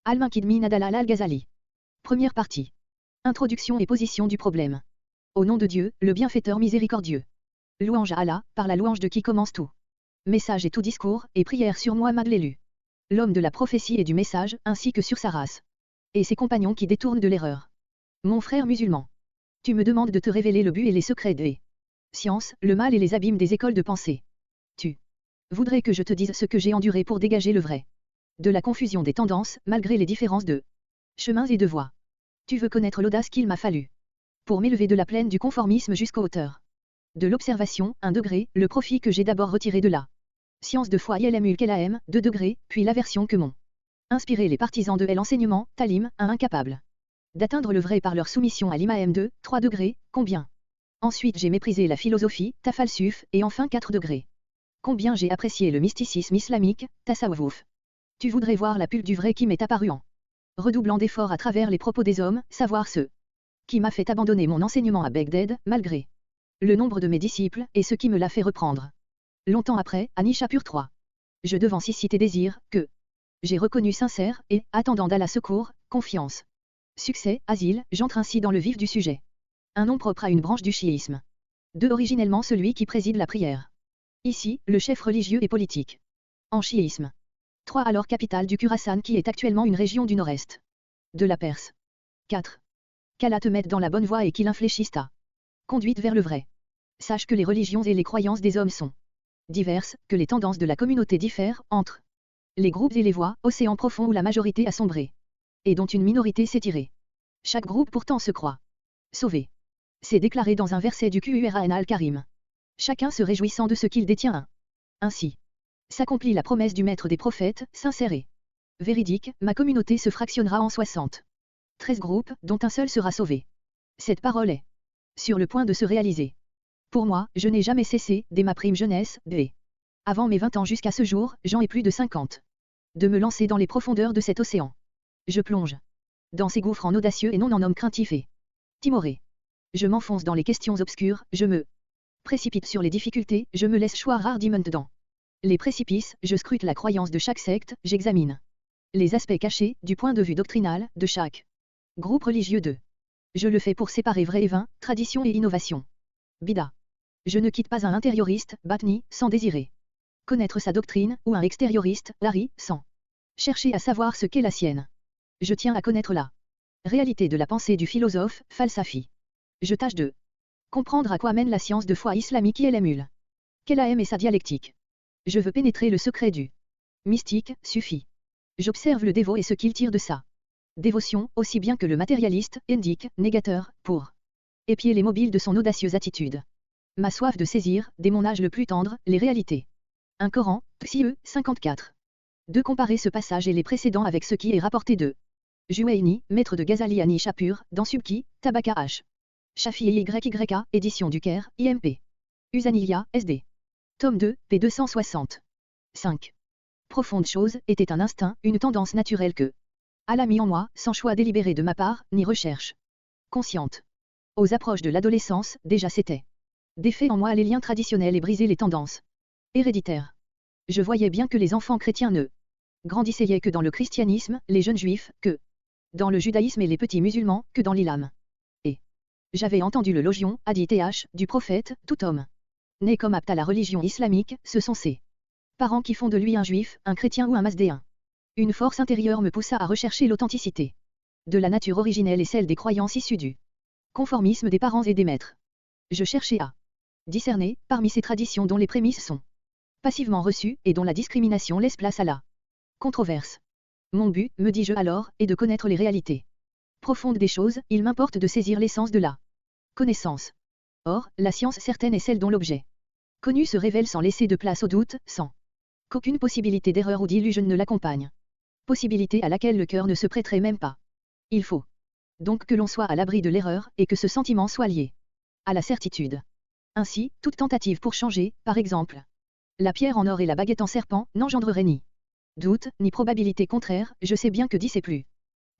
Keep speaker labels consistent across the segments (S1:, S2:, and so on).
S1: Al-Munkid min Adalal al-Ghazali. Première partie. Introduction et position du problème. Au nom de Dieu, le bienfaiteur miséricordieux. Louange à Allah, par la louange de qui commence tout. Message et tout discours, et prière sur Muhammad l'élu. L'homme de la prophétie et du message, ainsi que sur sa race. Et ses compagnons qui détournent de l'erreur. Mon frère musulman. Tu me demandes de te révéler le but et les secrets des sciences, le mal et les abîmes des écoles de pensée. Tu voudrais que je te dise ce que j'ai enduré pour dégager le vrai. De la confusion des tendances, malgré les différences de chemins et de voies. Tu veux connaître l'audace qu'il m'a fallu pour m'élever de la plaine du conformisme jusqu'aux hauteurs de l'observation, 1 degré, le profit que j'ai d'abord retiré de la science de foi ILMUL KLAM, 2 degrés, puis l'aversion que m'ont inspiré les partisans de l'enseignement, Talim, 1 incapable d'atteindre le vrai par leur soumission à l'imam 2, 3 degrés, combien. Ensuite j'ai méprisé la philosophie, Tafalsuf, et enfin 4 degrés. Combien j'ai apprécié le mysticisme islamique, Tasawwuf. Tu voudrais voir la pulpe du vrai qui m'est apparu en redoublant d'efforts à travers les propos des hommes, savoir ce qui m'a fait abandonner mon enseignement à Bagdad, malgré le nombre de mes disciples, et ce qui me l'a fait reprendre. Longtemps après, à Nishapur 3. Je devance ici tes désirs, que j'ai reconnus sincères, et, attendant d'Allah secours, confiance, succès, asile, j'entre ainsi dans le vif du sujet. Un nom propre à une branche du chiisme. 2. Originellement celui qui préside la prière. Ici, le chef religieux et politique. En chiisme. 3. Alors capitale du Khurasan qui est actuellement une région du nord-est de la Perse. 4. Qu'Allah te mette dans la bonne voie et qu'il infléchisse ta conduite vers le vrai. Sache que les religions et les croyances des hommes sont diverses, que les tendances de la communauté diffèrent entre les groupes et les voies, océan profond où la majorité a sombré, et dont une minorité s'est tirée. Chaque groupe pourtant se croit sauvé. C'est déclaré dans un verset du Quran al-Karim. Chacun se réjouissant de ce qu'il détient. Ainsi s'accomplit la promesse du maître des prophètes, sincère et véridique, ma communauté se fractionnera en 13 groupes, dont un seul sera sauvé. Cette parole est sur le point de se réaliser. Pour moi, je n'ai jamais cessé, dès ma prime jeunesse, avant mes 20 ans jusqu'à ce jour, j'en ai plus de 50, de me lancer dans les profondeurs de cet océan. Je plonge dans ces gouffres en audacieux et non en homme craintif et timoré. Je m'enfonce dans les questions obscures, je me précipite sur les difficultés, je me laisse choir hardiment dans les précipices, je scrute la croyance de chaque secte, j'examine les aspects cachés, du point de vue doctrinal, de chaque groupe religieux de. Je le fais pour séparer vrai et vain, tradition et innovation. Bida. Je ne quitte pas un intérioriste, Batni, sans désirer connaître sa doctrine, ou un extérioriste, Lari, sans chercher à savoir ce qu'est la sienne. Je tiens à connaître la réalité de la pensée du philosophe, Falsafi. Je tâche de comprendre à quoi mène la science de foi islamique ILMUL. Kelam et sa dialectique. Je veux pénétrer le secret du mystique, suffit. J'observe le dévot et ce qu'il tire de ça. Dévotion, aussi bien que le matérialiste, indique, négateur, pour épier les mobiles de son audacieuse attitude. Ma soif de saisir, dès mon âge le plus tendre, les réalités. Un Coran, Psie 54. De comparer ce passage et les précédents avec ce qui est rapporté de Juwayni, maître de Ghazali à Nishapur, dans Subki, Tabaka H. Shafi'i YYK, édition du Caire, IMP. Usaniya, SD. Tome 2, p. 260. 5. Profonde chose, était un instinct, une tendance naturelle que Allah mis en moi, sans choix délibéré de ma part, ni recherche consciente. Aux approches de l'adolescence, déjà c'était défait en moi les liens traditionnels et briser les tendances héréditaires. Je voyais bien que les enfants chrétiens ne grandissaient que dans le christianisme, les jeunes juifs, que dans le judaïsme et les petits musulmans, que dans l'islam. Et j'avais entendu le logion, hadith th, du prophète, tout homme né comme apte à la religion islamique, ce sont ses parents qui font de lui un juif, un chrétien ou un masdéen. Une force intérieure me poussa à rechercher l'authenticité de la nature originelle et celle des croyances issues du conformisme des parents et des maîtres. Je cherchais à discerner, parmi ces traditions dont les prémices sont passivement reçues et dont la discrimination laisse place à la controverse. Mon but, me dis-je alors, est de connaître les réalités profondes des choses, il m'importe de saisir l'essence de la connaissance. Or, la science certaine est celle dont l'objet connu se révèle sans laisser de place au doute, sans qu'aucune possibilité d'erreur ou d'illusion ne l'accompagne. Possibilité à laquelle le cœur ne se prêterait même pas. Il faut donc que l'on soit à l'abri de l'erreur, et que ce sentiment soit lié à la certitude. Ainsi, toute tentative pour changer, par exemple, la pierre en or et la baguette en serpent, n'engendrerait ni doute, ni probabilité contraire, je sais bien que 10 est plus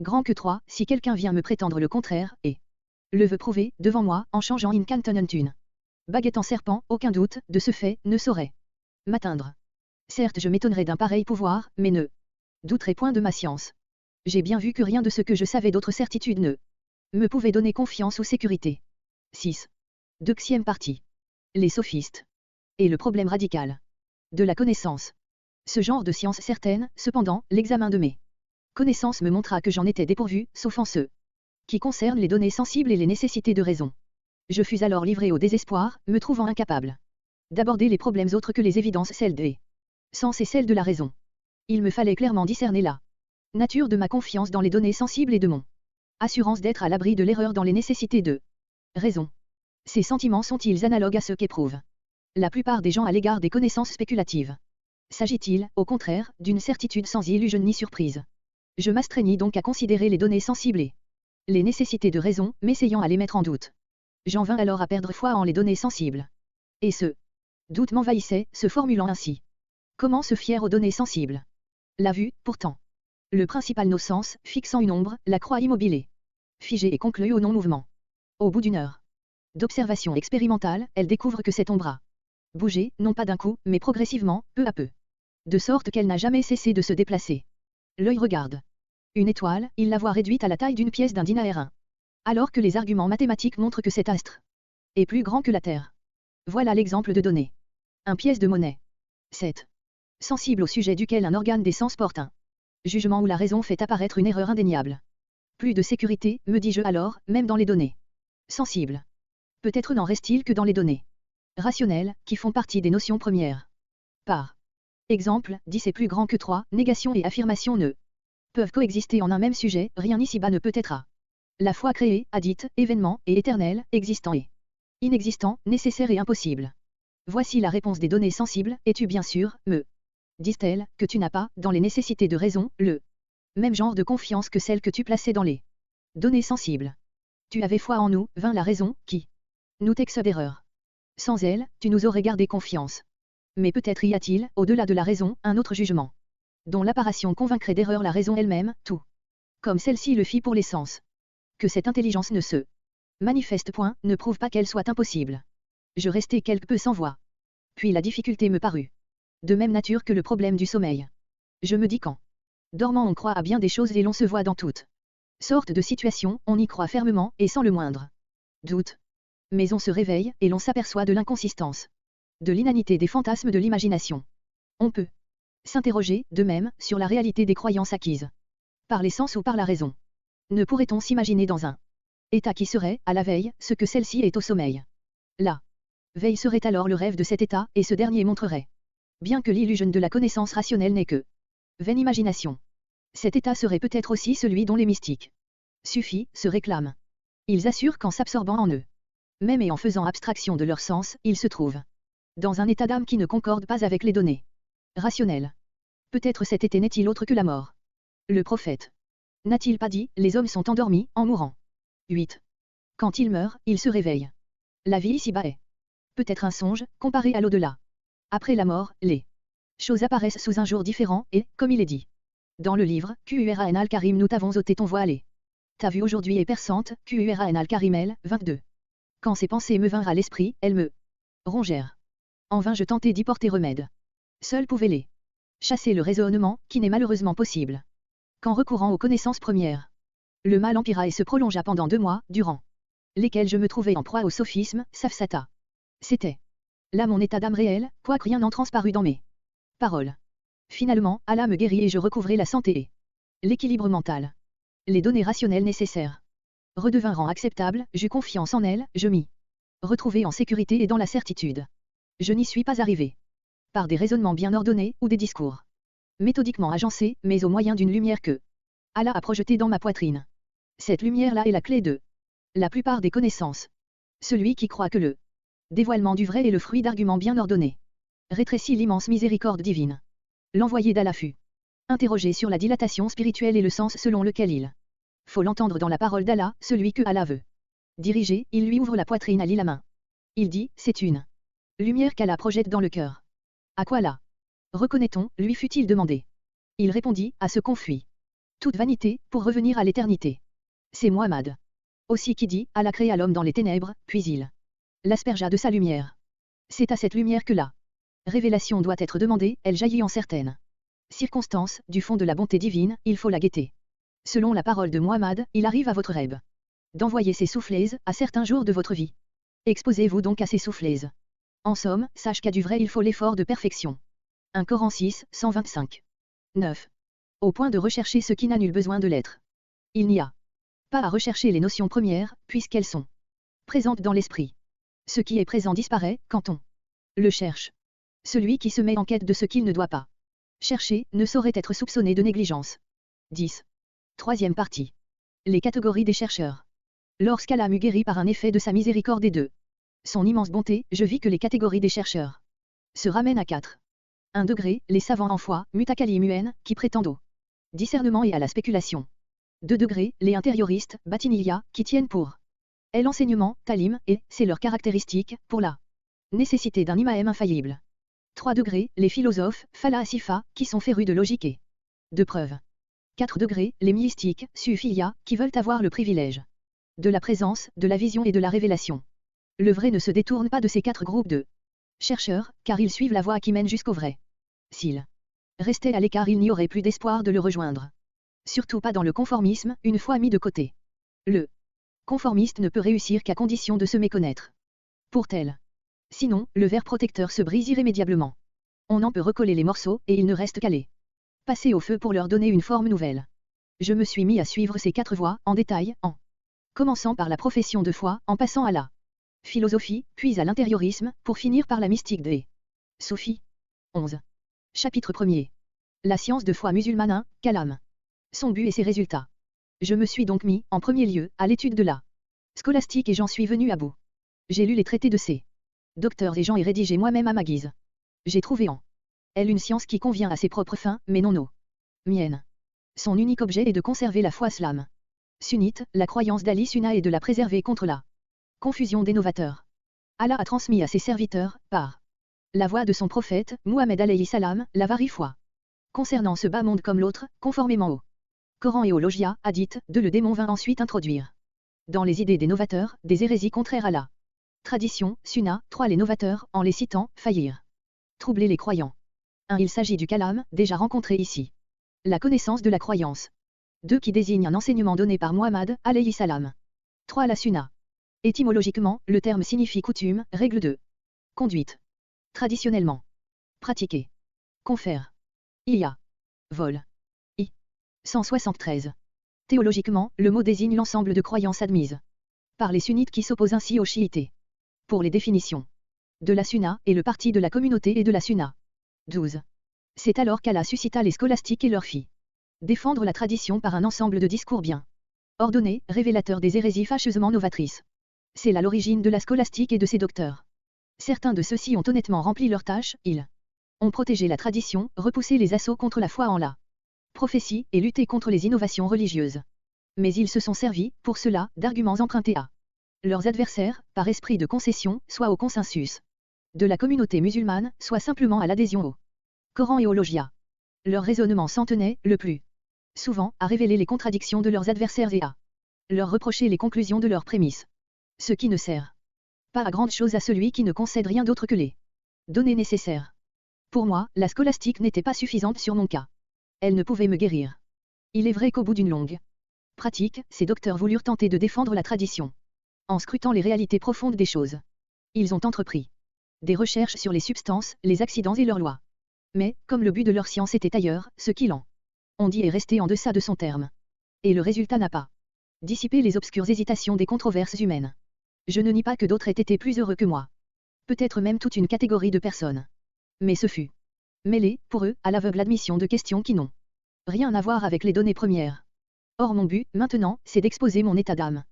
S1: grand que 3, si quelqu'un vient me prétendre le contraire, et le veut prouver, devant moi, en changeant une baguette en serpent, aucun doute, de ce fait, ne saurait m'atteindre. Certes je m'étonnerais d'un pareil pouvoir, mais ne douterai point de ma science. J'ai bien vu que rien de ce que je savais d'autre certitude ne me pouvait donner confiance ou sécurité. 6. Deuxième partie. Les sophistes. Et le problème radical. De la connaissance. Ce genre de science certaine, cependant, l'examen de mes connaissances me montra que j'en étais dépourvu, sauf en ce qui concerne les données sensibles et les nécessités de raison. Je fus alors livré au désespoir, me trouvant incapable d'aborder les problèmes autres que les évidences, celles des sens et celles de la raison. Il me fallait clairement discerner la nature de ma confiance dans les données sensibles et de mon assurance d'être à l'abri de l'erreur dans les nécessités de raison. Ces sentiments sont-ils analogues à ceux qu'éprouvent la plupart des gens à l'égard des connaissances spéculatives? S'agit-il, au contraire, d'une certitude sans illusion ni surprise? Je m'astreignis donc à considérer les données sensibles et les nécessités de raison, m'essayant à les mettre en doute. J'en vins alors à perdre foi en les données sensibles. Et ce doute m'envahissait, se formulant ainsi. Comment se fier aux données sensibles? La vue, pourtant. Le principal nos sens, fixant une ombre, la croit immobile et figée et conclue au non-mouvement. Au bout d'une heure d'observation expérimentale, elle découvre que cette ombre a bougé, non pas d'un coup, mais progressivement, peu à peu. De sorte qu'elle n'a jamais cessé de se déplacer. L'œil regarde une étoile, il la voit réduite à la taille d'une pièce d'un dinaire. Alors que les arguments mathématiques montrent que cet astre est plus grand que la Terre. Voilà l'exemple de données. Un pièce de monnaie. 7. Sensible au sujet duquel un organe des sens porte un jugement où la raison fait apparaître une erreur indéniable. Plus de sécurité, me dis-je alors, même dans les données sensibles. Peut-être n'en reste-t-il que dans les données rationnelles, qui font partie des notions premières. Par exemple, 10 est plus grand que 3, négation et affirmation ne peuvent coexister en un même sujet, rien ici-bas ne peut être à la fois créé, adite, événement, et éternel, existant et inexistant, nécessaire et impossible. Voici la réponse des données sensibles, es-tu bien sûr, me disent-elles, que tu n'as pas, dans les nécessités de raison, le même genre de confiance que celle que tu plaçais dans les données sensibles. Tu avais foi en nous, vint la raison, qui nous t'excède d'erreur. Sans elle, tu nous aurais gardé confiance. Mais peut-être y a-t-il, au-delà de la raison, un autre jugement, dont l'apparition convaincrait d'erreur la raison elle-même, tout comme celle-ci le fit pour les sens. Que cette intelligence ne se manifeste point, ne prouve pas qu'elle soit impossible. Je restai quelque peu sans voix. Puis la difficulté me parut de même nature que le problème du sommeil. Je me dis qu'en dormant on croit à bien des choses et l'on se voit dans toutes sortes de situations, on y croit fermement, et sans le moindre doute. Mais on se réveille, et l'on s'aperçoit de l'inconsistance, de l'inanité des fantasmes de l'imagination. On peut s'interroger, de même, sur la réalité des croyances acquises par les sens ou par la raison. Ne pourrait-on s'imaginer dans un état qui serait, à la veille, ce que celle-ci est au sommeil? La veille serait alors le rêve de cet état, et ce dernier montrerait bien que l'illusion de la connaissance rationnelle n'est que vaine imagination. Cet état serait peut-être aussi celui dont les mystiques se réclament. Ils assurent qu'en s'absorbant en eux même et en faisant abstraction de leur sens, ils se trouvent dans un état d'âme qui ne concorde pas avec les données rationnelles. Peut-être cet été n'est-il autre que la mort. Le prophète n'a-t-il pas dit, les hommes sont endormis, en mourant? 8. Quand ils meurent, ils se réveillent. La vie ici-bas est peut-être un songe, comparé à l'au-delà. Après la mort, les choses apparaissent sous un jour différent, et, comme il est dit dans le livre, Quran al-Karim, nous t'avons ôté ton voile et ta vue aujourd'hui est perçante, Quran al-Karim L, 22. Quand ces pensées me vinrent à l'esprit, elles me rongèrent. En vain je tentai d'y porter remède. Seul pouvait les chasser le raisonnement, qui n'est malheureusement possible qu'en recourant aux connaissances premières. Le mal empira et se prolongea pendant 2 mois, durant lesquels je me trouvais en proie au sophisme, safsata. C'était là mon état d'âme réel, quoique rien n'en transparut dans mes paroles. Finalement, Allah me guérit et je recouvrai la santé et l'équilibre mental. Les données rationnelles nécessaires redevinrent acceptables, j'eus confiance en elles, je m'y retrouvai en sécurité et dans la certitude. Je n'y suis pas arrivé par des raisonnements bien ordonnés ou des discours méthodiquement agencés, mais au moyen d'une lumière que Allah a projetée dans ma poitrine. Cette lumière-là est la clé de la plupart des connaissances. Celui qui croit que le dévoilement du vrai est le fruit d'arguments bien ordonnés rétrécit l'immense miséricorde divine. L'envoyé d'Allah fut interrogé sur la dilatation spirituelle et le sens selon lequel il faut l'entendre dans la parole d'Allah, celui que Allah veut diriger, il lui ouvre la poitrine, Ali la main. Il dit, c'est une lumière qu'Allah projette dans le cœur. À quoi la reconnaît-on, lui fut-il demandé. Il répondit, à ce qu'on fuit toute vanité, pour revenir à l'éternité. C'est Muhammad aussi qui dit, Allah créa l'homme dans les ténèbres, puis il l'aspergea de sa lumière. C'est à cette lumière que la révélation doit être demandée, elle jaillit en certaines circonstances, du fond de la bonté divine, il faut la guetter. Selon la parole de Muhammad, il arrive à votre rêve d'envoyer ses soufflées à certains jours de votre vie. Exposez-vous donc à ces soufflées. En somme, sache qu'à du vrai il faut l'effort de perfection. 1 Coran 6, 125. 9. Au point de rechercher ce qui n'a nul besoin de l'être. Il n'y a pas à rechercher les notions premières, puisqu'elles sont présentes dans l'esprit. Ce qui est présent disparaît, quand on le cherche. Celui qui se met en quête de ce qu'il ne doit pas chercher, ne saurait être soupçonné de négligence. 10. Troisième partie. Les catégories des chercheurs. Lorsqu'Allah m'eut guéri par un effet de sa miséricorde et de son immense bonté, je vis que les catégories des chercheurs se ramènent à 4. 1 degré, les savants en foi, mutakalimu'en, qui prétendent au discernement et à la spéculation. 2 degrés, les intérioristes, batiniya, qui tiennent pour l'enseignement, talim, et, c'est leur caractéristique, pour la nécessité d'un imam infaillible. 3 degrés, les philosophes, falasifa, qui sont férus de logique et de preuves. 4 degrés, les mystiques, sufiya, qui veulent avoir le privilège de la présence, de la vision et de la révélation. Le vrai ne se détourne pas de ces 4 groupes de chercheurs, car ils suivent la voie qui mène jusqu'au vrai. S'ils restaient à l'écart, il n'y aurait plus d'espoir de le rejoindre. Surtout pas dans le conformisme, une fois mis de côté. Le conformiste ne peut réussir qu'à condition de se méconnaître. Pour tel. Sinon, le verre protecteur se brise irrémédiablement. On en peut recoller les morceaux, et il ne reste qu'à les passer au feu pour leur donner une forme nouvelle. Je me suis mis à suivre ces 4 voies, en détail, en commençant par la profession de foi, en passant à la philosophie, puis à l'intériorisme, pour finir par la mystique des soufis. 11. Chapitre 1er. La science de foi musulmane 1, Kalam. Son but et ses résultats. Je me suis donc mis, en premier lieu, à l'étude de la scolastique et j'en suis venu à bout. J'ai lu les traités de ces docteurs et j'en ai rédigé moi-même à ma guise. J'ai trouvé en elle une science qui convient à ses propres fins, mais non aux miennes. Son unique objet est de conserver la foi slam sunnite, la croyance d'Ali Sunna et de la préserver contre la confusion des novateurs. Allah a transmis à ses serviteurs, par la voix de son prophète, Muhammad alayhi salam, la varie foi. Concernant ce bas monde comme l'autre, conformément au Coran et au Logia, hadith, de le démon vint ensuite introduire dans les idées des novateurs, des hérésies contraires à la tradition, Sunna, 3 les novateurs, en les citant, faillir. Troubler les croyants. 1 Il s'agit du kalam, déjà rencontré ici. La connaissance de la croyance. 2 qui désigne un enseignement donné par Muhammad, alayhi salam. 3 la Sunna. Étymologiquement, le terme signifie coutume, règle de conduite. Traditionnellement. Pratiquer. Confère. Ia. Vol. I. 173. Théologiquement, le mot désigne l'ensemble de croyances admises par les sunnites qui s'opposent ainsi aux chiites. Pour les définitions de la Sunna et le parti de la communauté et de la Sunna. 12. C'est alors qu'Allah suscita les scolastiques et leur fit défendre la tradition par un ensemble de discours bien ordonnés, révélateurs des hérésies fâcheusement novatrices. C'est là l'origine de la scolastique et de ses docteurs. Certains de ceux-ci ont honnêtement rempli leur tâche, ils ont protégé la tradition, repoussé les assauts contre la foi en la prophétie et lutté contre les innovations religieuses. Mais ils se sont servis, pour cela, d'arguments empruntés à leurs adversaires, par esprit de concession, soit au consensus de la communauté musulmane, soit simplement à l'adhésion au Coran et au Logia. Leur raisonnement s'en tenait, le plus souvent, à révéler les contradictions de leurs adversaires et à leur reprocher les conclusions de leurs prémices. Ce qui ne sert pas à grande chose à celui qui ne concède rien d'autre que les données nécessaires. Pour moi, la scolastique n'était pas suffisante sur mon cas. Elle ne pouvait me guérir. Il est vrai qu'au bout d'une longue pratique, ces docteurs voulurent tenter de défendre la tradition. En scrutant les réalités profondes des choses. Ils ont entrepris des recherches sur les substances, les accidents et leurs lois. Mais, comme le but de leur science était ailleurs, ce qu'ils en ont dit est resté en deçà de son terme. Et le résultat n'a pas dissipé les obscures hésitations des controverses humaines. Je ne nie pas que d'autres aient été plus heureux que moi. Peut-être même toute une catégorie de personnes. Mais ce fut mêlé, pour eux, à l'aveugle admission de questions qui n'ont rien à voir avec les données premières. Or mon but, maintenant, c'est d'exposer mon état d'âme.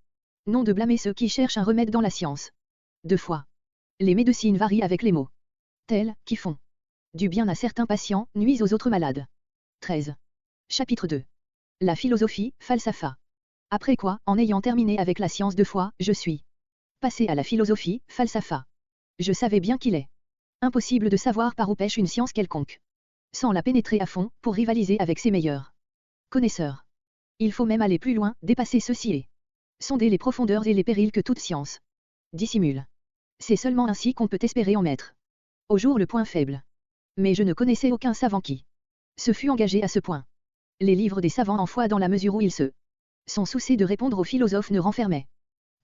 S1: Non de blâmer ceux qui cherchent un remède dans la science. 2 fois. Les médecines varient avec les mots. Tels, qui font du bien à certains patients, nuisent aux autres malades. 13. Chapitre 2. La philosophie, falsafa. Après quoi, en ayant terminé avec la science de foi, je suis passé à la philosophie, falsafa. Je savais bien qu'il est impossible de savoir par où pêche une science quelconque, sans la pénétrer à fond, pour rivaliser avec ses meilleurs connaisseurs. Il faut même aller plus loin, dépasser ceci et sonder les profondeurs et les périls que toute science dissimule. C'est seulement ainsi qu'on peut espérer en mettre au jour le point faible. Mais je ne connaissais aucun savant qui se fût engagé à ce point. Les livres des savants en foi dans la mesure où ils se sont souciés de répondre aux philosophes ne renfermaient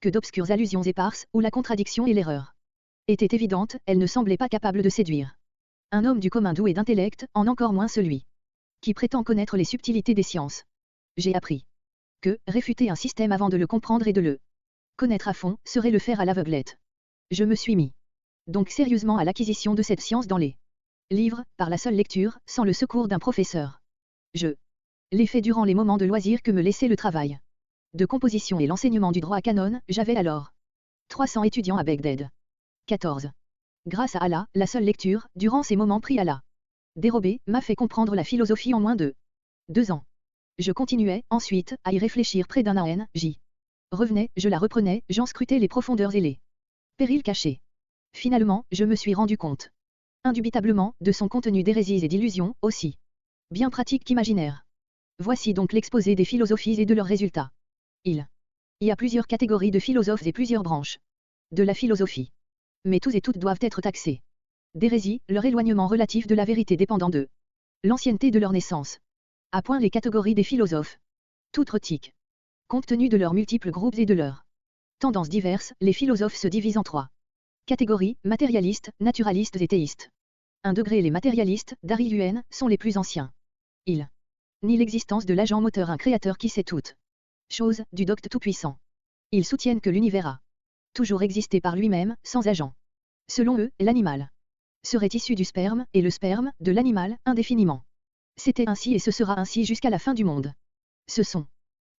S1: que d'obscures allusions éparses, où la contradiction et l'erreur étaient évidentes, elles ne semblaient pas capables de séduire un homme du commun doué d'intellect, en encore moins celui qui prétend connaître les subtilités des sciences. J'ai appris que réfuter un système avant de le comprendre et de le connaître à fond serait le faire à l'aveuglette. Je me suis mis donc sérieusement à l'acquisition de cette science dans les livres, par la seule lecture, sans le secours d'un professeur. Je l'ai fait durant les moments de loisir que me laissait le travail de composition et l'enseignement du droit canon. J'avais alors 300 étudiants à Bagdad. 14. Grâce à Allah, la seule lecture, durant ces moments pris à la dérobée, m'a fait comprendre la philosophie en moins de 2 ans. Je continuais, ensuite, à y réfléchir près d'un an, j'y revenais, je la reprenais, j'en scrutais les profondeurs et les périls cachés. Finalement, je me suis rendu compte, indubitablement, de son contenu d'hérésies et d'illusions, aussi bien pratiques qu'imaginaires. Voici donc l'exposé des philosophies et de leurs résultats. Il y a plusieurs catégories de philosophes et plusieurs branches de la philosophie. Mais tous et toutes doivent être taxés d'hérésie, leur éloignement relatif de la vérité dépendant de l'ancienneté de leur naissance. À point les catégories des philosophes. Toutes rotiques. Compte tenu de leurs multiples groupes et de leurs tendances diverses, les philosophes se divisent en 3 catégories, matérialistes, naturalistes et théistes. 1 degré. Les matérialistes, d'Ari sont les plus anciens. Ils nient l'existence de l'agent moteur, un créateur qui sait toute chose, du docte tout-puissant. Ils soutiennent que l'univers a toujours existé par lui-même, sans agent. Selon eux, l'animal serait issu du sperme, et le sperme, de l'animal, indéfiniment. C'était ainsi et ce sera ainsi jusqu'à la fin du monde. Ce sont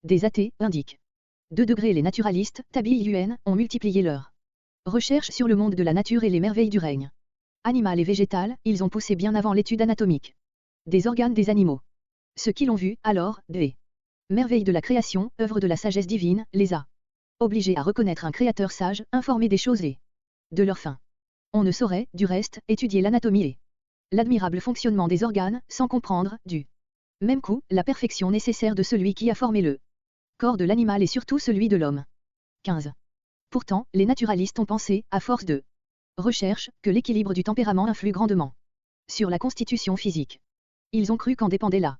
S1: des athées, indiquent. 2 degrés. Les naturalistes, Tabi ont multiplié leurs recherches sur le monde de la nature et les merveilles du règne animal et végétal. Ils ont poussé bien avant l'étude anatomique des organes des animaux. Ceux qui l'ont vu, alors, des merveilles de la création, œuvre de la sagesse divine, les a obligés à reconnaître un créateur sage, informé des choses et de leur fin. On ne saurait, du reste, étudier l'anatomie et l'admirable fonctionnement des organes, sans comprendre, du même coup, la perfection nécessaire de celui qui a formé le corps de l'animal et surtout celui de l'homme. 15. Pourtant, les naturalistes ont pensé, à force de recherche, que l'équilibre du tempérament influe grandement sur la constitution physique. Ils ont cru qu'en dépendait la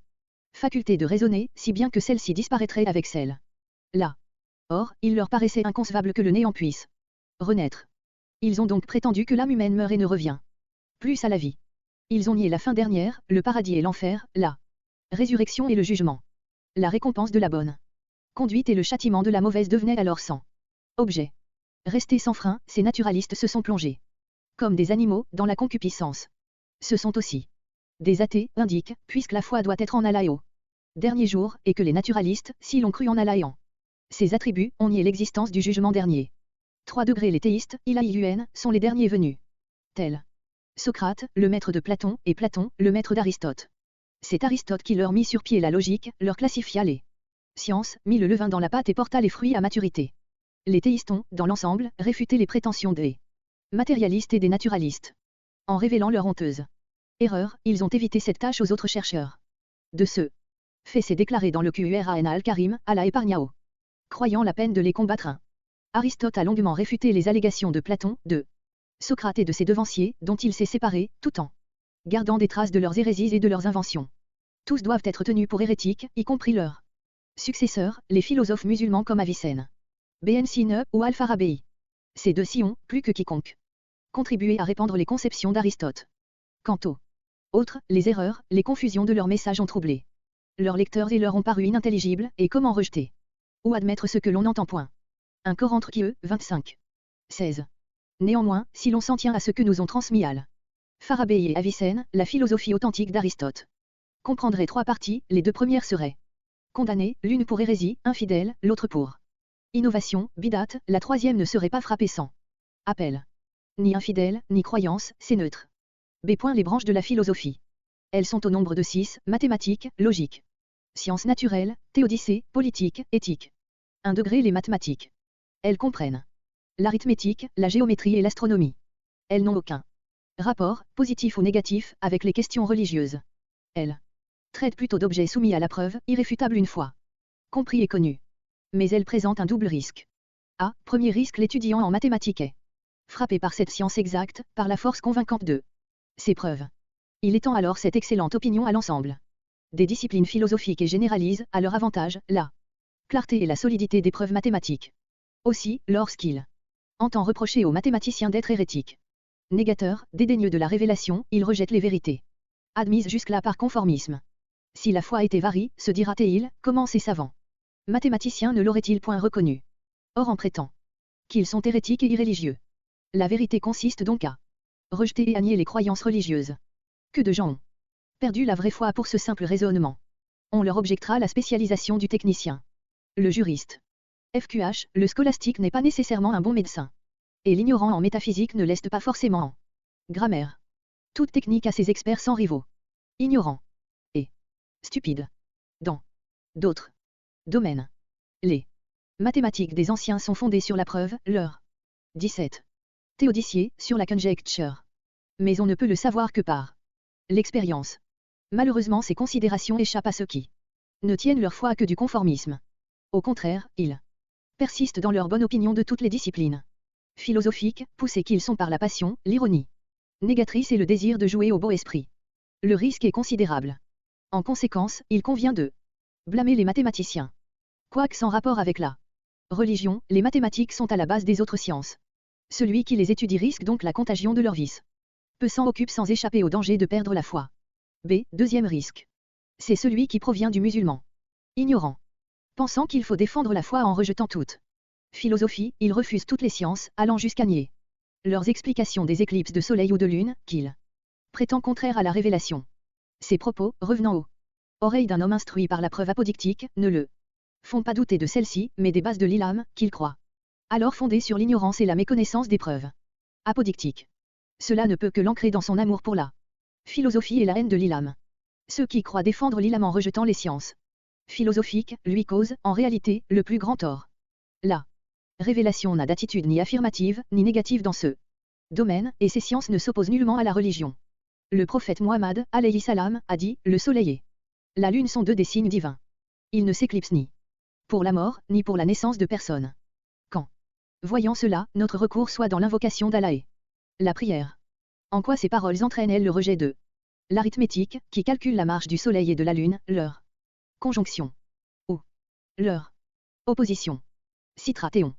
S1: faculté de raisonner, si bien que celle-ci disparaîtrait avec celle-là. Or, il leur paraissait inconcevable que le néant puisse renaître. Ils ont donc prétendu que l'âme humaine meurt et ne revient plus à la vie. Ils ont nié la fin dernière, le paradis et l'enfer, la résurrection et le jugement. La récompense de la bonne conduite et le châtiment de la mauvaise devenaient alors sans objet. Restés sans frein, ces naturalistes se sont plongés, comme des animaux, dans la concupiscence. Ce sont aussi des athées, indiquent, puisque la foi doit être en Allah et au dernier jour, et que les naturalistes, si l'on cru en Allah et en ses attributs, ont nié l'existence du jugement dernier. 3 degrés. Les théistes, Ilaïun, sont les derniers venus. Tels Socrate, le maître de Platon, et Platon, le maître d'Aristote. C'est Aristote qui leur mit sur pied la logique, leur classifia les sciences, mit le levain dans la pâte et porta les fruits à maturité. Les théistes ont, dans l'ensemble, réfuté les prétentions des matérialistes et des naturalistes. En révélant leur honteuse erreur, ils ont évité cette tâche aux autres chercheurs. De ce fait, c'est déclaré dans le Qur'an al-Karim, Allah épargna aux croyants la peine de les combattre. Aristote a longuement réfuté les allégations de Platon, de Socrate et de ses devanciers, dont il s'est séparé, tout en gardant des traces de leurs hérésies et de leurs inventions. Tous doivent être tenus pour hérétiques, y compris leurs successeurs, les philosophes musulmans comme Avicenne, Ibn Sina ou Al-Farabi. Ces deux-ci ont, plus que quiconque, contribué à répandre les conceptions d'Aristote. Quant aux autres, les erreurs, les confusions de leurs messages ont troublé leurs lecteurs et leur ont paru inintelligibles, et comment rejeter ou admettre ce que l'on n'entend point. Un Coran entre qui eux, 25. 16. Néanmoins, si l'on s'en tient à ce que nous ont transmis Al-Farabi et Avicenne, la philosophie authentique d'Aristote comprendrait 3 parties, les 2 premières seraient condamnées, l'une pour hérésie, infidèle, l'autre pour innovation, bidat, la 3e ne serait pas frappée sans appel. Ni infidèle, ni croyance, c'est neutre. B. Les branches de la philosophie. Elles sont au nombre de 6, mathématiques, logique, sciences naturelles, théodicée, politique, éthique. 1 degré. Les mathématiques. Elles comprennent l'arithmétique, la géométrie et l'astronomie. Elles n'ont aucun rapport, positif ou négatif, avec les questions religieuses. Elles traitent plutôt d'objets soumis à la preuve, irréfutables une fois compris et connus. Mais elles présentent un double risque. A. Premier risque, l'étudiant en mathématiques est frappé par cette science exacte, par la force convaincante de ses preuves. Il étend alors cette excellente opinion à l'ensemble des disciplines philosophiques et généralisent, à leur avantage, la clarté et la solidité des preuves mathématiques. Aussi, lorsqu'il entend reprocher aux mathématiciens d'être hérétiques, négateurs, dédaigneux de la révélation, il rejette les vérités admises jusque-là par conformisme. Si la foi était varie, se dira-t-il, comment ces savants mathématiciens ne l'auraient-ils point reconnu? Or on prétend qu'ils sont hérétiques et irréligieux. La vérité consiste donc à rejeter et à nier les croyances religieuses. Que de gens ont perdu la vraie foi pour ce simple raisonnement. On leur objectera la spécialisation du technicien. Le juriste. FQH, le scolastique n'est pas nécessairement un bon médecin. Et l'ignorant en métaphysique ne l'est pas forcément en grammaire. Toute technique a ses experts sans rivaux. Ignorants. Et stupides. Dans d'autres domaines. Les mathématiques des anciens sont fondées sur la preuve, leur 17. Théodicier, sur la conjecture. Mais on ne peut le savoir que par l'expérience. Malheureusement ces considérations échappent à ceux qui ne tiennent leur foi que du conformisme. Au contraire, ils persistent dans leur bonne opinion de toutes les disciplines philosophiques, poussés qu'ils sont par la passion, l'ironie négatrice et le désir de jouer au beau esprit. Le risque est considérable. En conséquence, il convient de blâmer les mathématiciens. Quoique sans rapport avec la religion, les mathématiques sont à la base des autres sciences. Celui qui les étudie risque donc la contagion de leur vice. Peu s'en occupe sans échapper au danger de perdre la foi. B. Deuxième risque. C'est celui qui provient du musulman. Ignorant. Pensant qu'il faut défendre la foi en rejetant toute philosophie, il refuse toutes les sciences, allant jusqu'à nier leurs explications des éclipses de soleil ou de lune, qu'il prétend contraires à la révélation. Ces propos, revenant aux oreilles d'un homme instruit par la preuve apodictique, ne le font pas douter de celle-ci, mais des bases de l'ilham, qu'il croit alors fondées sur l'ignorance et la méconnaissance des preuves apodictiques. Cela ne peut que l'ancrer dans son amour pour la philosophie et la haine de l'ilham. Ceux qui croient défendre l'ilham en rejetant les sciences philosophiques, lui causent, en réalité, le plus grand tort. La révélation n'a d'attitude ni affirmative, ni négative dans ce domaine, et ces sciences ne s'opposent nullement à la religion. Le prophète Muhammad, alayhi salam, a dit, le soleil et la lune sont deux des signes divins. Ils ne s'éclipsent ni pour la mort, ni pour la naissance de personne. Quand, voyant cela, notre recours soit dans l'invocation d'Allah et la prière. En quoi ces paroles entraînent-elles le rejet de l'arithmétique, qui calcule la marche du soleil et de la lune, leur conjonction, ou leur opposition. Citera-théon.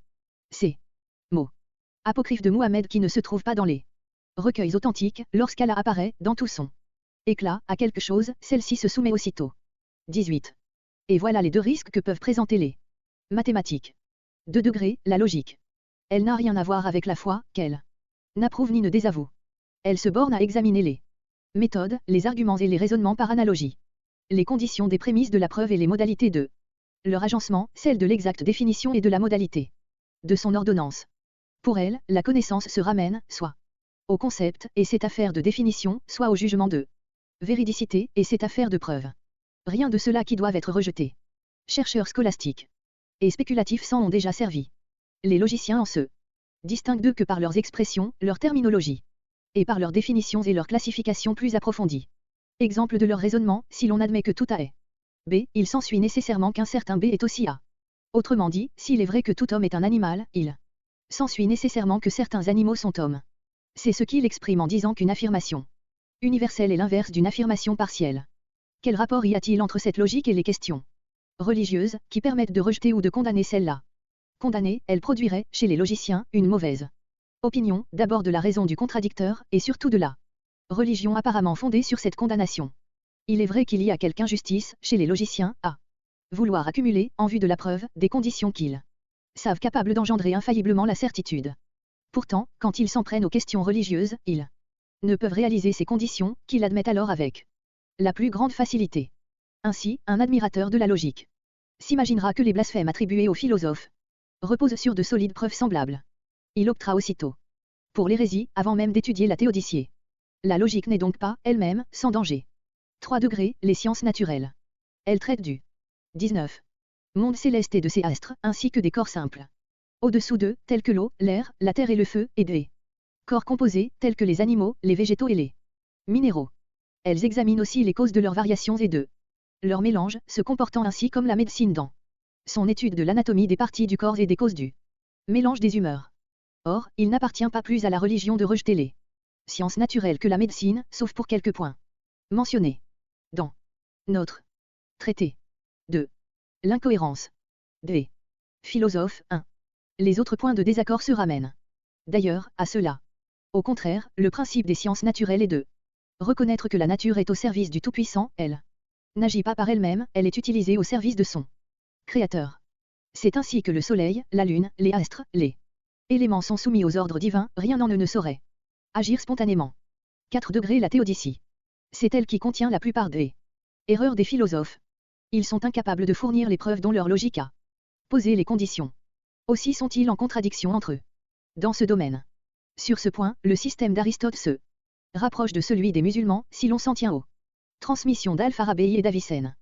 S1: Ces mots apocryphes de Muhammad qui ne se trouvent pas dans les recueils authentiques, lorsqu'Allah apparaît, dans tout son éclat, à quelque chose, celle-ci se soumet aussitôt. 18. Et voilà les deux risques que peuvent présenter les mathématiques. 2 degrés, la logique. Elle n'a rien à voir avec la foi, qu'elle n'approuve ni ne désavoue. Elle se borne à examiner les méthodes, les arguments et les raisonnements par analogie. Les conditions des prémices de la preuve et les modalités de leur agencement, celles de l'exacte définition et de la modalité de son ordonnance. Pour elle, la connaissance se ramène, soit au concept, et c'est affaire de définition, soit au jugement de véridicité, et c'est affaire de preuve. Rien de cela qui doivent être rejetés. Chercheurs scolastiques et spéculatifs s'en ont déjà servi. Les logiciens en se distinguent d'eux que par leurs expressions, leur terminologie, et par leurs définitions et leurs classifications plus approfondies. Exemple de leur raisonnement, si l'on admet que tout A est B, il s'ensuit nécessairement qu'un certain B est aussi A. Autrement dit, s'il est vrai que tout homme est un animal, il s'ensuit nécessairement que certains animaux sont hommes. C'est ce qu'il exprime en disant qu'une affirmation universelle est l'inverse d'une affirmation partielle. Quel rapport y a-t-il entre cette logique et les questions religieuses, qui permettent de rejeter ou de condamner celle-là? Condamner, elle produirait, chez les logiciens, une mauvaise opinion, d'abord de la raison du contradicteur, et surtout de la religion apparemment fondée sur cette condamnation. Il est vrai qu'il y a quelque injustice, chez les logiciens, à vouloir accumuler, en vue de la preuve, des conditions qu'ils savent capables d'engendrer infailliblement la certitude. Pourtant, quand ils s'en prennent aux questions religieuses, ils ne peuvent réaliser ces conditions, qu'ils admettent alors avec la plus grande facilité. Ainsi, un admirateur de la logique s'imaginera que les blasphèmes attribués aux philosophes reposent sur de solides preuves semblables. Il optera aussitôt pour l'hérésie, avant même d'étudier la théodicée. La logique n'est donc pas, elle-même, sans danger. 3 degrés, les sciences naturelles. Elle traite du 19. Monde céleste et de ses astres, ainsi que des corps simples. Au-dessous d'eux, tels que l'eau, l'air, la terre et le feu, et des corps composés, tels que les animaux, les végétaux et les minéraux. Elles examinent aussi les causes de leurs variations et de leur mélange, se comportant ainsi comme la médecine dans son étude de l'anatomie des parties du corps et des causes du mélange des humeurs. Or, il n'appartient pas plus à la religion de rejeter les sciences naturelles que la médecine, sauf pour quelques points mentionnés dans Notre. Traité. 2. L'incohérence. D. Philosophe 1. Les autres points de désaccord se ramènent d'ailleurs à cela. Au contraire, le principe des sciences naturelles est de reconnaître que la nature est au service du Tout-Puissant, elle n'agit pas par elle-même, elle est utilisée au service de son Créateur. C'est ainsi que le soleil, la lune, les astres, les éléments sont soumis aux ordres divins, rien en eux ne saurait agir spontanément. 4 degrés. La théodicie. C'est elle qui contient la plupart des erreurs des philosophes. Ils sont incapables de fournir les preuves dont leur logique a posé les conditions. Aussi sont-ils en contradiction entre eux. Dans ce domaine. Sur ce point, le système d'Aristote se rapproche de celui des musulmans, si l'on s'en tient aux transmissions d'Al-Farabi et d'Avicenne.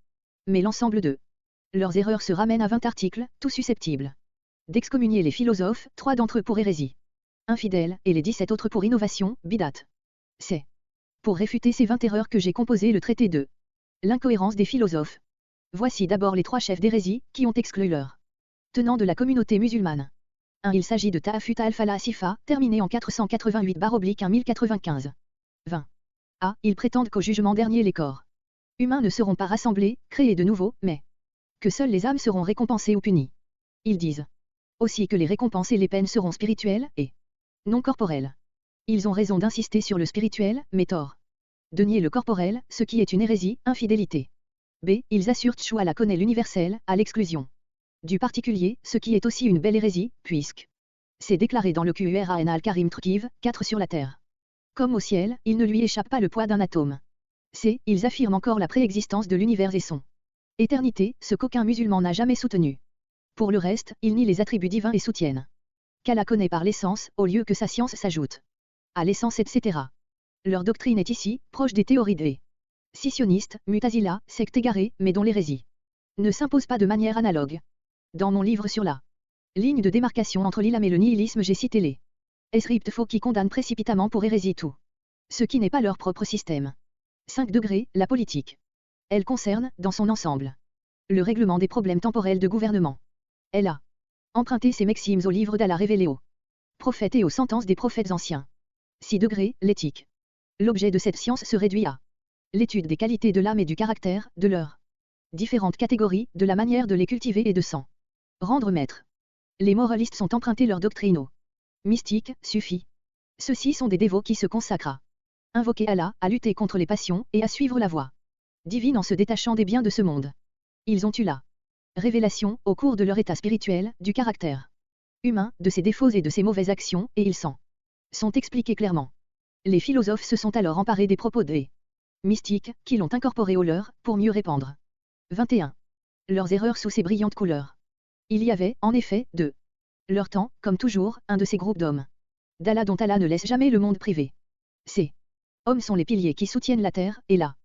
S1: Mais l'ensemble de leurs erreurs se ramène à 20 articles, tous susceptibles d'excommunier les philosophes, 3 d'entre eux pour hérésie infidèle, et les 17 autres pour innovation, bidat. C'est pour réfuter ces 20 erreurs que j'ai composé le traité de l'incohérence des philosophes. Voici d'abord les 3 chefs d'hérésie, qui ont exclu leurs tenants de la communauté musulmane. 1. Il s'agit de Ta'afut al-Falasifa, terminé en 488-1095. 20. A. Ils prétendent qu'au jugement dernier les corps humains ne seront pas rassemblés, créés de nouveau, mais que seules les âmes seront récompensées ou punies. Ils disent aussi que les récompenses et les peines seront spirituelles, et non corporelles. Ils ont raison d'insister sur le spirituel, mais tort de nier le corporel, ce qui est une hérésie, infidélité. B. Ils assurent Tchouala connaît l'universel, à l'exclusion du particulier, ce qui est aussi une belle hérésie, puisque c'est déclaré dans le Quran al-Karim Trukiv, 4 sur la terre. Comme au ciel, il ne lui échappe pas le poids d'un atome. C. Ils affirment encore la préexistence de l'univers et son éternité, ce qu'aucun musulman n'a jamais soutenu. Pour le reste, ils nient les attributs divins et soutiennent qu'Allah connaît par l'essence, au lieu que sa science s'ajoute à l'essence, etc. Leur doctrine est ici, proche des théories des scissionnistes, Mutazila, secte égarée, mais dont l'hérésie ne s'impose pas de manière analogue. Dans mon livre sur la ligne de démarcation entre l'islam et le nihilisme, j'ai cité les escripts faux qui condamnent précipitamment pour hérésie tout ce qui n'est pas leur propre système. 5 degrés. La politique. Elle concerne, dans son ensemble, le règlement des problèmes temporels de gouvernement. Elle a emprunté ses maximes au livre d'Allah révélé aux prophètes et aux sentences des prophètes anciens. 6 degrés. L'éthique. L'objet de cette science se réduit à l'étude des qualités de l'âme et du caractère, de leurs différentes catégories, de la manière de les cultiver et de s'en rendre maître. Les moralistes sont empruntés leur doctrine aux mystiques, suffis. Ceux-ci sont des dévots qui se consacrent à invoquer Allah, à lutter contre les passions, et à suivre la voie divine en se détachant des biens de ce monde. Ils ont eu la révélation, au cours de leur état spirituel, du caractère humain, de ses défauts et de ses mauvaises actions, et ils s'en sont expliqués clairement. Les philosophes se sont alors emparés des propos des mystiques, qui l'ont incorporé au leur, pour mieux répandre 21. Leurs erreurs sous ces brillantes couleurs. Il y avait, en effet, de leur temps, comme toujours, un de ces groupes d'hommes d'Allah dont Allah ne laisse jamais le monde privé. Ces hommes sont les piliers qui soutiennent la terre, et la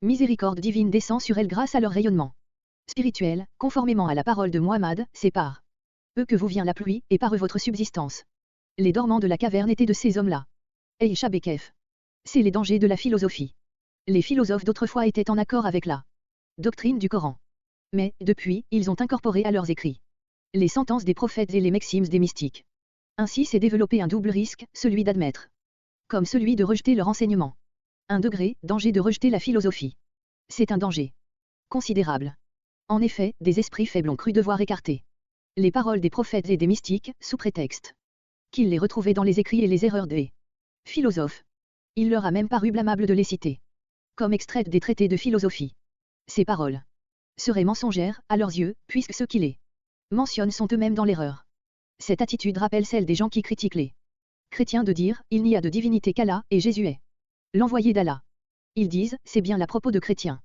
S1: miséricorde divine descend sur elle grâce à leur rayonnement spirituel, conformément à la parole de Muhammad, c'est par eux que vous vient la pluie, et par eux votre subsistance. Les dormants de la caverne étaient de ces hommes-là. Eisha Bekef. C'est les dangers de la philosophie. Les philosophes d'autrefois étaient en accord avec la doctrine du Coran. Mais, depuis, ils ont incorporé à leurs écrits les sentences des prophètes et les maximes des mystiques. Ainsi s'est développé un double risque, celui d'admettre, comme celui de rejeter leur enseignement. 1 degré, danger de rejeter la philosophie. C'est un danger considérable. En effet, des esprits faibles ont cru devoir écarter les paroles des prophètes et des mystiques, sous prétexte qu'ils les retrouvaient dans les écrits et les erreurs des philosophes. Il leur a même paru blâmable de les citer comme extraites des traités de philosophie. Ces paroles seraient mensongères, à leurs yeux, puisque ceux qui les mentionnent sont eux-mêmes dans l'erreur. Cette attitude rappelle celle des gens qui critiquent les chrétiens de dire « il n'y a de divinité qu'Allah, et Jésus est l'envoyé d'Allah ». Ils disent « c'est bien l'à propos de chrétiens »,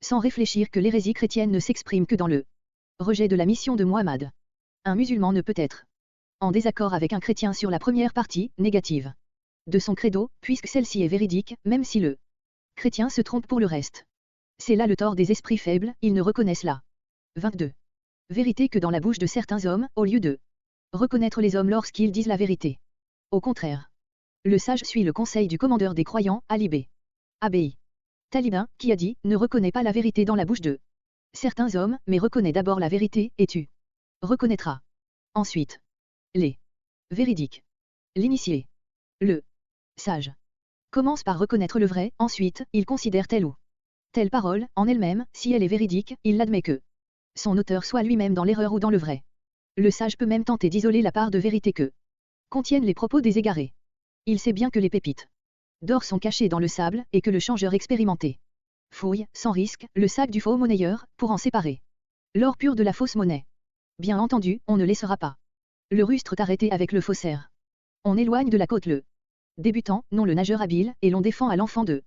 S1: sans réfléchir que l'hérésie chrétienne ne s'exprime que dans le rejet de la mission de Muhammad. Un musulman ne peut être en désaccord avec un chrétien sur la première partie, négative, de son credo, puisque celle-ci est véridique, même si le chrétien se trompe pour le reste. C'est là le tort des esprits faibles, ils ne reconnaissent la 22. Vérité que dans la bouche de certains hommes, au lieu de reconnaître les hommes lorsqu'ils disent la vérité. Au contraire. Le sage suit le conseil du commandeur des croyants, Ali B. Abi Talibin, qui a dit « Ne reconnais pas la vérité dans la bouche de certains hommes, mais reconnais d'abord la vérité, et tu reconnaîtras. » Ensuite. Les véridiques. L'initié. Le sage commence par reconnaître le vrai, ensuite, il considère tel ou Telle parole, en elle-même, si elle est véridique, il l'admet que son auteur soit lui-même dans l'erreur ou dans le vrai. Le sage peut même tenter d'isoler la part de vérité que contiennent les propos des égarés. Il sait bien que les pépites d'or sont cachées dans le sable et que le changeur expérimenté fouille, sans risque, le sac du faux monnayeur, pour en séparer l'or pur de la fausse monnaie. Bien entendu, on ne laissera pas le rustre arrêté avec le faussaire. On éloigne de la côte le débutant, non le nageur habile, et l'on défend à l'enfant de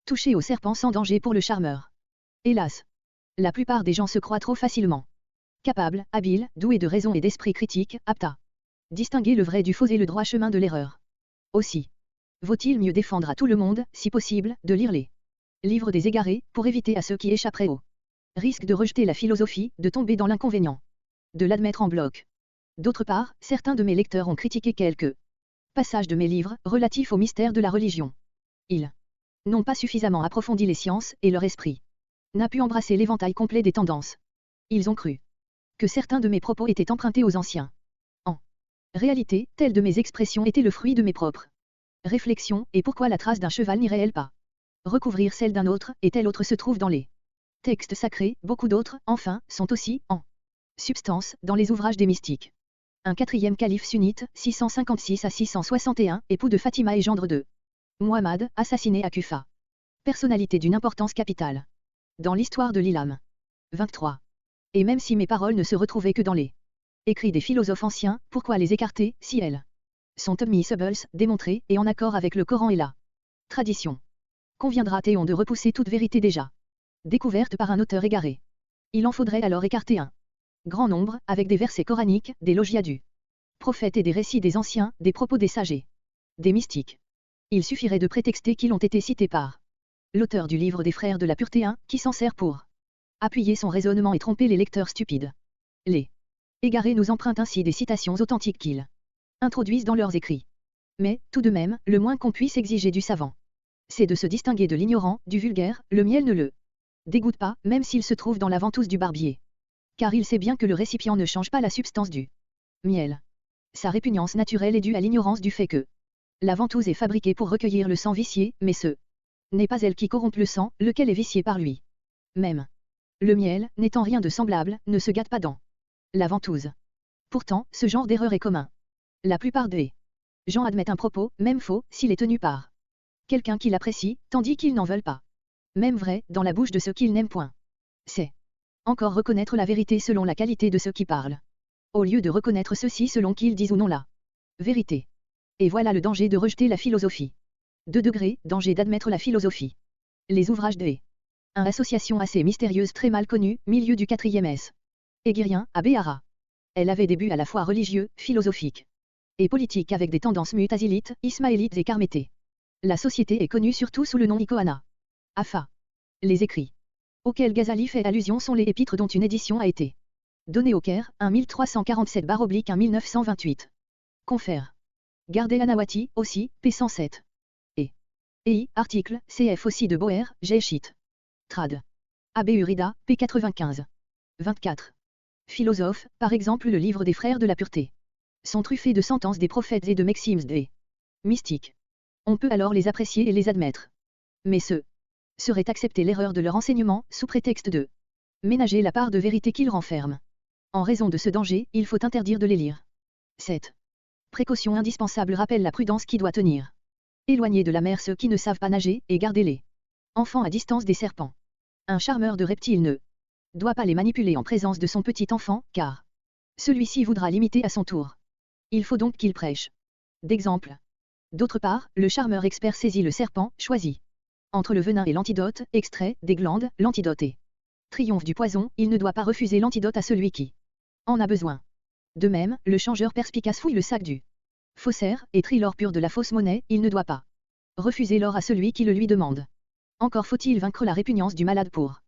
S1: toucher au serpent sans danger pour le charmeur. Hélas, la plupart des gens se croient trop facilement capables, habiles, doués de raison et d'esprit critique, aptes à distinguer le vrai du faux et le droit chemin de l'erreur. Aussi, vaut-il mieux défendre à tout le monde, si possible, de lire les livres des égarés, pour éviter à ceux qui échapperaient au risque de rejeter la philosophie, de tomber dans l'inconvénient de l'admettre en bloc. D'autre part, certains de mes lecteurs ont critiqué quelques passages de mes livres, relatifs au mystère de la religion. Ils n'ont pas suffisamment approfondi les sciences, et leur esprit n'a pu embrasser l'éventail complet des tendances. Ils ont cru que certains de mes propos étaient empruntés aux anciens. En réalité, telle de mes expressions était le fruit de mes propres réflexions, et pourquoi la trace d'un cheval n'irait-elle pas recouvrir celle d'un autre, et tel autre se trouve dans les textes sacrés, beaucoup d'autres, enfin, sont aussi, en substance, dans les ouvrages des mystiques. Un quatrième calife sunnite, 656 à 661, époux de Fatima et gendre de Muhammad, assassiné à Kufa. Personnalité d'une importance capitale dans l'histoire de l'Islam. 23. Et même si mes paroles ne se retrouvaient que dans les écrits des philosophes anciens, pourquoi les écarter, si elles sont admissibles, démontrées, et en accord avec le Coran et la tradition. Conviendra-t-on de repousser toute vérité déjà découverte par un auteur égaré? Il en faudrait alors écarter un grand nombre, avec des versets coraniques, des logias du prophète et des récits des anciens, des propos des sages et des mystiques. Il suffirait de prétexter qu'ils ont été cités par l'auteur du livre des frères de la pureté 1, qui s'en sert pour appuyer son raisonnement et tromper les lecteurs stupides. Les égarés nous empruntent ainsi des citations authentiques qu'ils introduisent dans leurs écrits. Mais, tout de même, le moins qu'on puisse exiger du savant, c'est de se distinguer de l'ignorant, du vulgaire. Le miel ne le dégoûte pas, même s'il se trouve dans la ventouse du barbier. Car il sait bien que le récipient ne change pas la substance du miel. Sa répugnance naturelle est due à l'ignorance du fait que la ventouse est fabriquée pour recueillir le sang vicié, mais ce n'est pas elle qui corrompt le sang, lequel est vicié par lui même. Le miel, n'étant rien de semblable, ne se gâte pas dans la ventouse. Pourtant, ce genre d'erreur est commun. La plupart des gens admettent un propos, même faux, s'il est tenu par quelqu'un qui l'apprécie, tandis qu'ils n'en veulent pas. Même vrai, dans la bouche de ceux qu'ils n'aiment point. C'est encore reconnaître la vérité selon la qualité de ceux qui parlent, au lieu de reconnaître ceux-ci selon qu'ils disent ou non la vérité. Et voilà le danger de rejeter la philosophie. 2 degrés, danger d'admettre la philosophie. Les ouvrages de 1. Association assez mystérieuse très mal connue, milieu du 4e S. Aiguirien, à Béhara. Elle avait des buts à la fois religieux, philosophiques et politiques avec des tendances mu'tazilites, ismaélites et karmétées. La société est connue surtout sous le nom Ikoana. Afa. Les écrits auxquels Ghazali fait allusion sont les épîtres dont une édition a été donnée au Caire, 1347-1928. Confère. Gardé Anawati, aussi, p. 107. EI, article, cf. aussi de Boer, G. Trad. Abbé Urida, p. 95. 24. Philosophes, par exemple le livre des frères de la pureté, sont truffés de sentences des prophètes et de maximes des mystiques. On peut alors les apprécier et les admettre. Mais ce serait accepter l'erreur de leur enseignement, sous prétexte de ménager la part de vérité qu'ils renferment. En raison de ce danger, il faut interdire de les lire. 7. Précaution indispensable rappelle la prudence qui doit tenir. Éloigner de la mer ceux qui ne savent pas nager, et garder les enfants à distance des serpents. Un charmeur de reptiles ne doit pas les manipuler en présence de son petit enfant, car celui-ci voudra l'imiter à son tour. Il faut donc qu'il prêche d'exemple. D'autre part, le charmeur expert saisit le serpent, choisit entre le venin et l'antidote, extrait des glandes, l'antidote et triomphe du poison, il ne doit pas refuser l'antidote à celui qui en a besoin. De même, le changeur perspicace fouille le sac du faussaire, et trie l'or pur de la fausse monnaie, il ne doit pas refuser l'or à celui qui le lui demande. Encore faut-il vaincre la répugnance du malade pour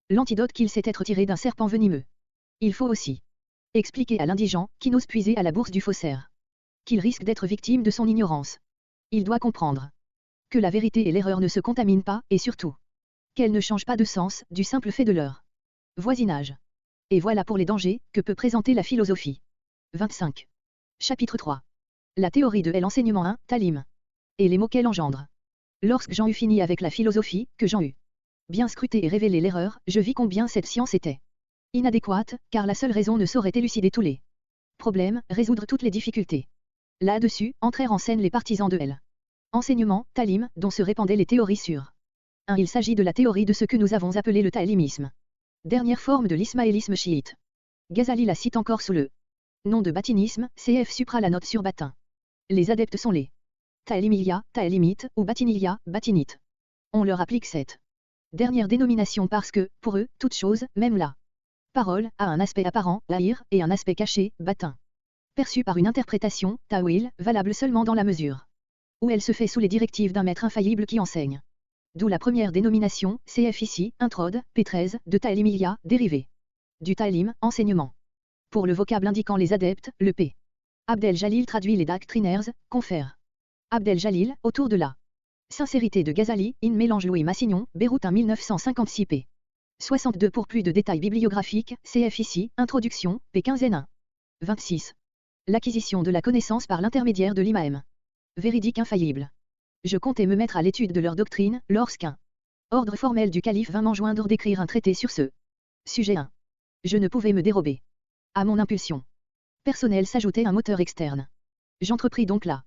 S1: l'antidote qu'il sait être tiré d'un serpent venimeux. Il faut aussi expliquer à l'indigent, qui n'ose puiser à la bourse du faussaire, qu'il risque d'être victime de son ignorance. Il doit comprendre que la vérité et l'erreur ne se contaminent pas, et surtout, qu'elles ne changent pas de sens, du simple fait de leur voisinage. Et voilà pour les dangers que peut présenter la philosophie. 25. Chapitre 3. La théorie de l'enseignement 1, Talim. Et les mots qu'elle engendre. Lorsque Jean eut fini avec la philosophie, que Jean eut Bien scruter et révéler l'erreur, je vis combien cette science était inadéquate, car la seule raison ne saurait élucider tous les problèmes, résoudre toutes les difficultés. Là-dessus, entrèrent en scène les partisans de l'. Enseignement, talim, dont se répandaient les théories sur 1. Il s'agit de la théorie de ce que nous avons appelé le taalimisme. Dernière forme de l'ismaélisme chiite. Ghazali la cite encore sous le nom de batinisme, cf. supra la note sur batin. Les adeptes sont les Taalimiya, Taalimites, ou Batiniya, Batinites. On leur applique cette dernière dénomination parce que, pour eux, toute chose, même la parole, a un aspect apparent, lahir, et un aspect caché, batin. Perçu par une interprétation, ta'wil, valable seulement dans la mesure où elle se fait sous les directives d'un maître infaillible qui enseigne. D'où la première dénomination, cf. ici, introde, P13, de Taalimiya, dérivé du Taalim, enseignement. Pour le vocable indiquant les adeptes, le P. Abdel Jalil traduit les doctrinaires, confère. Abdel Jalil, autour de la sincérité de Ghazali, in mélange Louis Massignon, Beyrouth 1 1956 p. 62 pour plus de détails bibliographiques, cf. ici, introduction, P15 N1. 26. L'acquisition de la connaissance par l'intermédiaire de l'imam. Véridique infaillible. Je comptais me mettre à l'étude de leur doctrine, lorsqu'un ordre formel du calife vint m'enjoindre d'écrire un traité sur ce sujet 1. Je ne pouvais me dérober. À mon impulsion personnelle s'ajoutait un moteur externe. J'entrepris donc la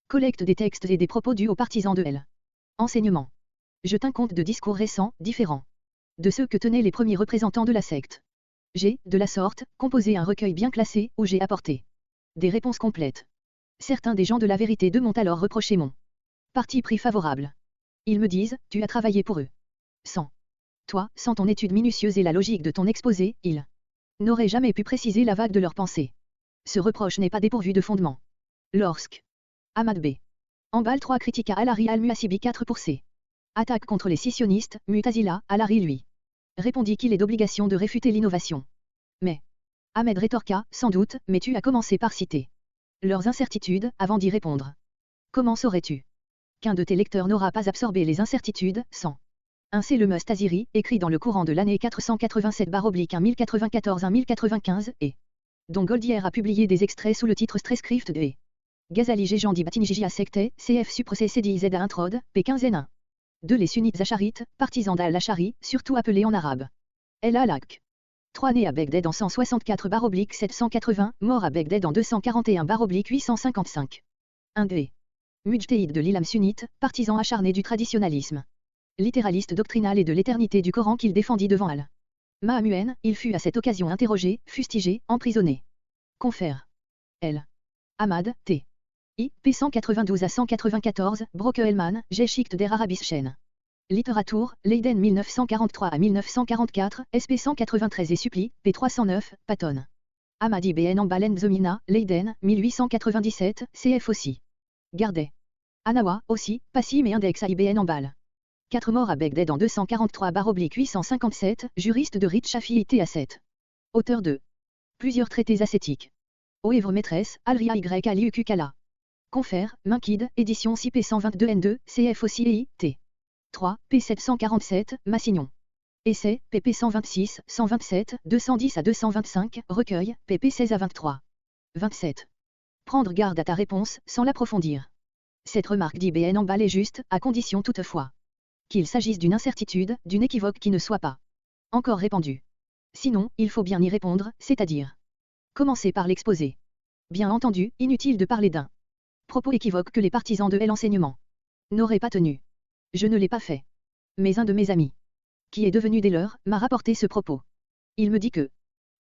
S1: collecte des textes et des propos dus aux partisans de l'. Enseignement. Je tins compte de discours récents, différents de ceux que tenaient les premiers représentants de la secte. J'ai, de la sorte, composé un recueil bien classé, où j'ai apporté des réponses complètes. Certains des gens de la vérité m'ont alors reproché mon parti pris favorable. Ils me disent, tu as travaillé pour eux. Sans toi, sans ton étude minutieuse et la logique de ton exposé, ils n'auraient jamais pu préciser la vague de leurs pensées. Ce reproche n'est pas dépourvu de fondement. Lorsque Ahmad B. Hanbal 3 critiqua Al-Hari al-Muhasibi 4 pour ses attaques contre les scissionnistes, Mu'tazila, Al-Hari lui répondit qu'il est d'obligation de réfuter l'innovation. Mais Ahmed rétorqua, sans doute, mais tu as commencé par citer leurs incertitudes, avant d'y répondre. Comment saurais-tu qu'un de tes lecteurs n'aura pas absorbé les incertitudes, sans un c'est le Mustaziri, écrit dans le courant de l'année 487-1094-1095 et dont Goldier a publié des extraits sous le titre Stressschrift de Ghazali Géjandi Batinjiji Secte, cf. Supre CDIZ Introde, P15N1. 2. Les sunnites acharites, partisans d'Al-Ashari, surtout appelés en arabe El-Halak. 3. Né à Begdad en 164-780, mort à Begdad en 241-855. 1. D. Mujtahid de l'Ilam sunnite, partisan acharné du traditionnalisme littéraliste doctrinal et de l'éternité du Coran qu'il défendit devant Al-Ma'amun, il fut à cette occasion interrogé, fustigé, emprisonné. Confère. L. Ahmad, T. I. P 192 à 194, Broke-Elman, Geschichte der Arabischen Literatur, Leiden 1943 à 1944, SP 193 et Suppli, P 309, Patton. Ahmad ibn Hanbal Zomina, Leiden, 1897, cf aussi. Gardet. Anawa, aussi, Passim et Index à ibn Hanbal. 4 morts à Begdad en 243-857, juriste de Rite Shafi'i T.A.7. Auteur de plusieurs traités ascétiques. Oeuvre maîtresse, Al-Ria Y Aliuku Kala. Confère, Minkid, édition CP 122 N2, CF aussi EI, T. 3, P 747, Massignon. Essai, pp 126, 127, 210 à 225, recueil, pp 16 à 23. 27. Prendre garde à ta réponse, sans l'approfondir. Cette remarque d'Ibn Hanbal est juste, à condition toutefois qu'il s'agisse d'une incertitude, d'une équivoque qui ne soit pas encore répandue. Sinon, il faut bien y répondre, c'est-à-dire commencer par l'exposer. Bien entendu, inutile de parler d'un propos équivoque que les partisans de l'enseignement n'auraient pas tenu. Je ne l'ai pas fait. Mais un de mes amis, qui est devenu des leurs, m'a rapporté ce propos. Il me dit que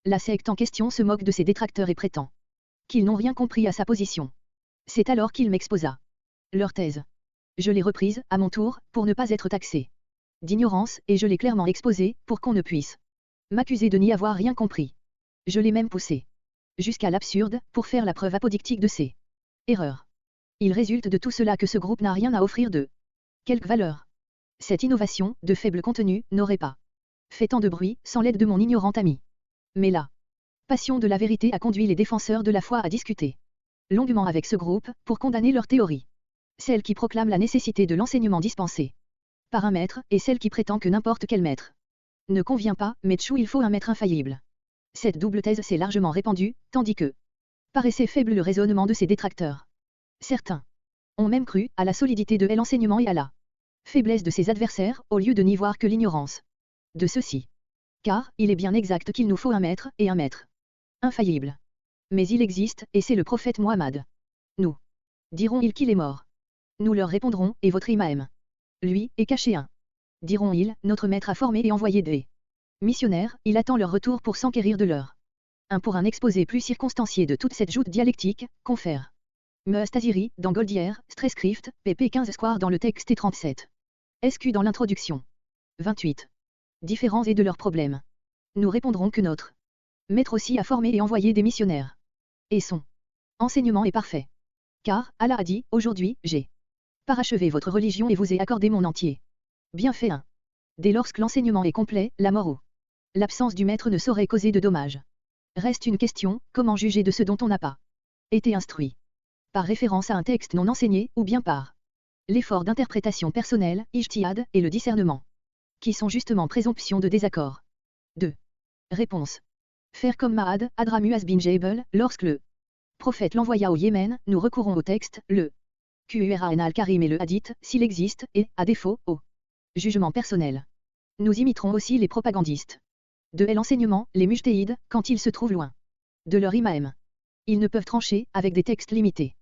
S1: la secte en question se moque de ses détracteurs et prétend qu'ils n'ont rien compris à sa position. C'est alors qu'il m'exposa leur thèse. Je l'ai reprise, à mon tour, pour ne pas être taxé d'ignorance, et je l'ai clairement exposée, pour qu'on ne puisse m'accuser de n'y avoir rien compris. Je l'ai même poussé jusqu'à l'absurde, pour faire la preuve apodictique de ces erreurs. Il résulte de tout cela que ce groupe n'a rien à offrir de quelque valeur. Cette innovation, de faible contenu, n'aurait pas fait tant de bruit, sans l'aide de mon ignorant ami. Mais la passion de la vérité a conduit les défenseurs de la foi à discuter longuement avec ce groupe, pour condamner leur théorie. Celle qui proclame la nécessité de l'enseignement dispensé par un maître, et celle qui prétend que n'importe quel maître ne convient pas, mais tchou il faut un maître infaillible. Cette double thèse s'est largement répandue, tandis que paraissait faible le raisonnement de ses détracteurs. Certains ont même cru à la solidité de l'enseignement et à la Faiblesse de ses adversaires, au lieu de n'y voir que l'ignorance de ceux-ci. Car, il est bien exact qu'il nous faut un maître, et un maître infaillible. Mais il existe, et c'est le prophète Mohammed. Nous diront-ils qu'il est mort? Nous leur répondrons, et votre imam? Lui, est caché un. Diront-ils, notre maître a formé et envoyé des missionnaires, il attend leur retour pour s'enquérir de leur. Pour un exposé plus circonstancié de toute cette joute dialectique, confère Meustaziri, dans Goldière, Stresscript, pp 15 Square dans le texte et 37. SQ dans l'introduction. 28. Différents et de leurs problèmes. Nous répondrons que notre maître aussi a formé et envoyé des missionnaires. Et son enseignement est parfait. Car, Allah a dit, aujourd'hui, j'ai parachevé votre religion et vous ai accordé mon entier bienfait 1. Dès lors que l'enseignement est complet, la mort ou l'absence du maître ne saurait causer de dommages. Reste une question, comment juger de ce dont on n'a pas été instruit? Par référence à un texte non enseigné, ou bien par l'effort d'interprétation personnelle, ijtihad, et le discernement, qui sont justement présomptions de désaccord. 2. Réponse. Faire comme Ma'ad, Adramu bin Jabal, lorsque le prophète l'envoya au Yémen, nous recourons au texte, le Qur'an al-Karim et le hadith, s'il existe, et, à défaut, au jugement personnel. Nous imiterons aussi les propagandistes. De l'enseignement, les mujtahid, quand ils se trouvent loin de leur imam. Ils ne peuvent trancher, avec des textes limités,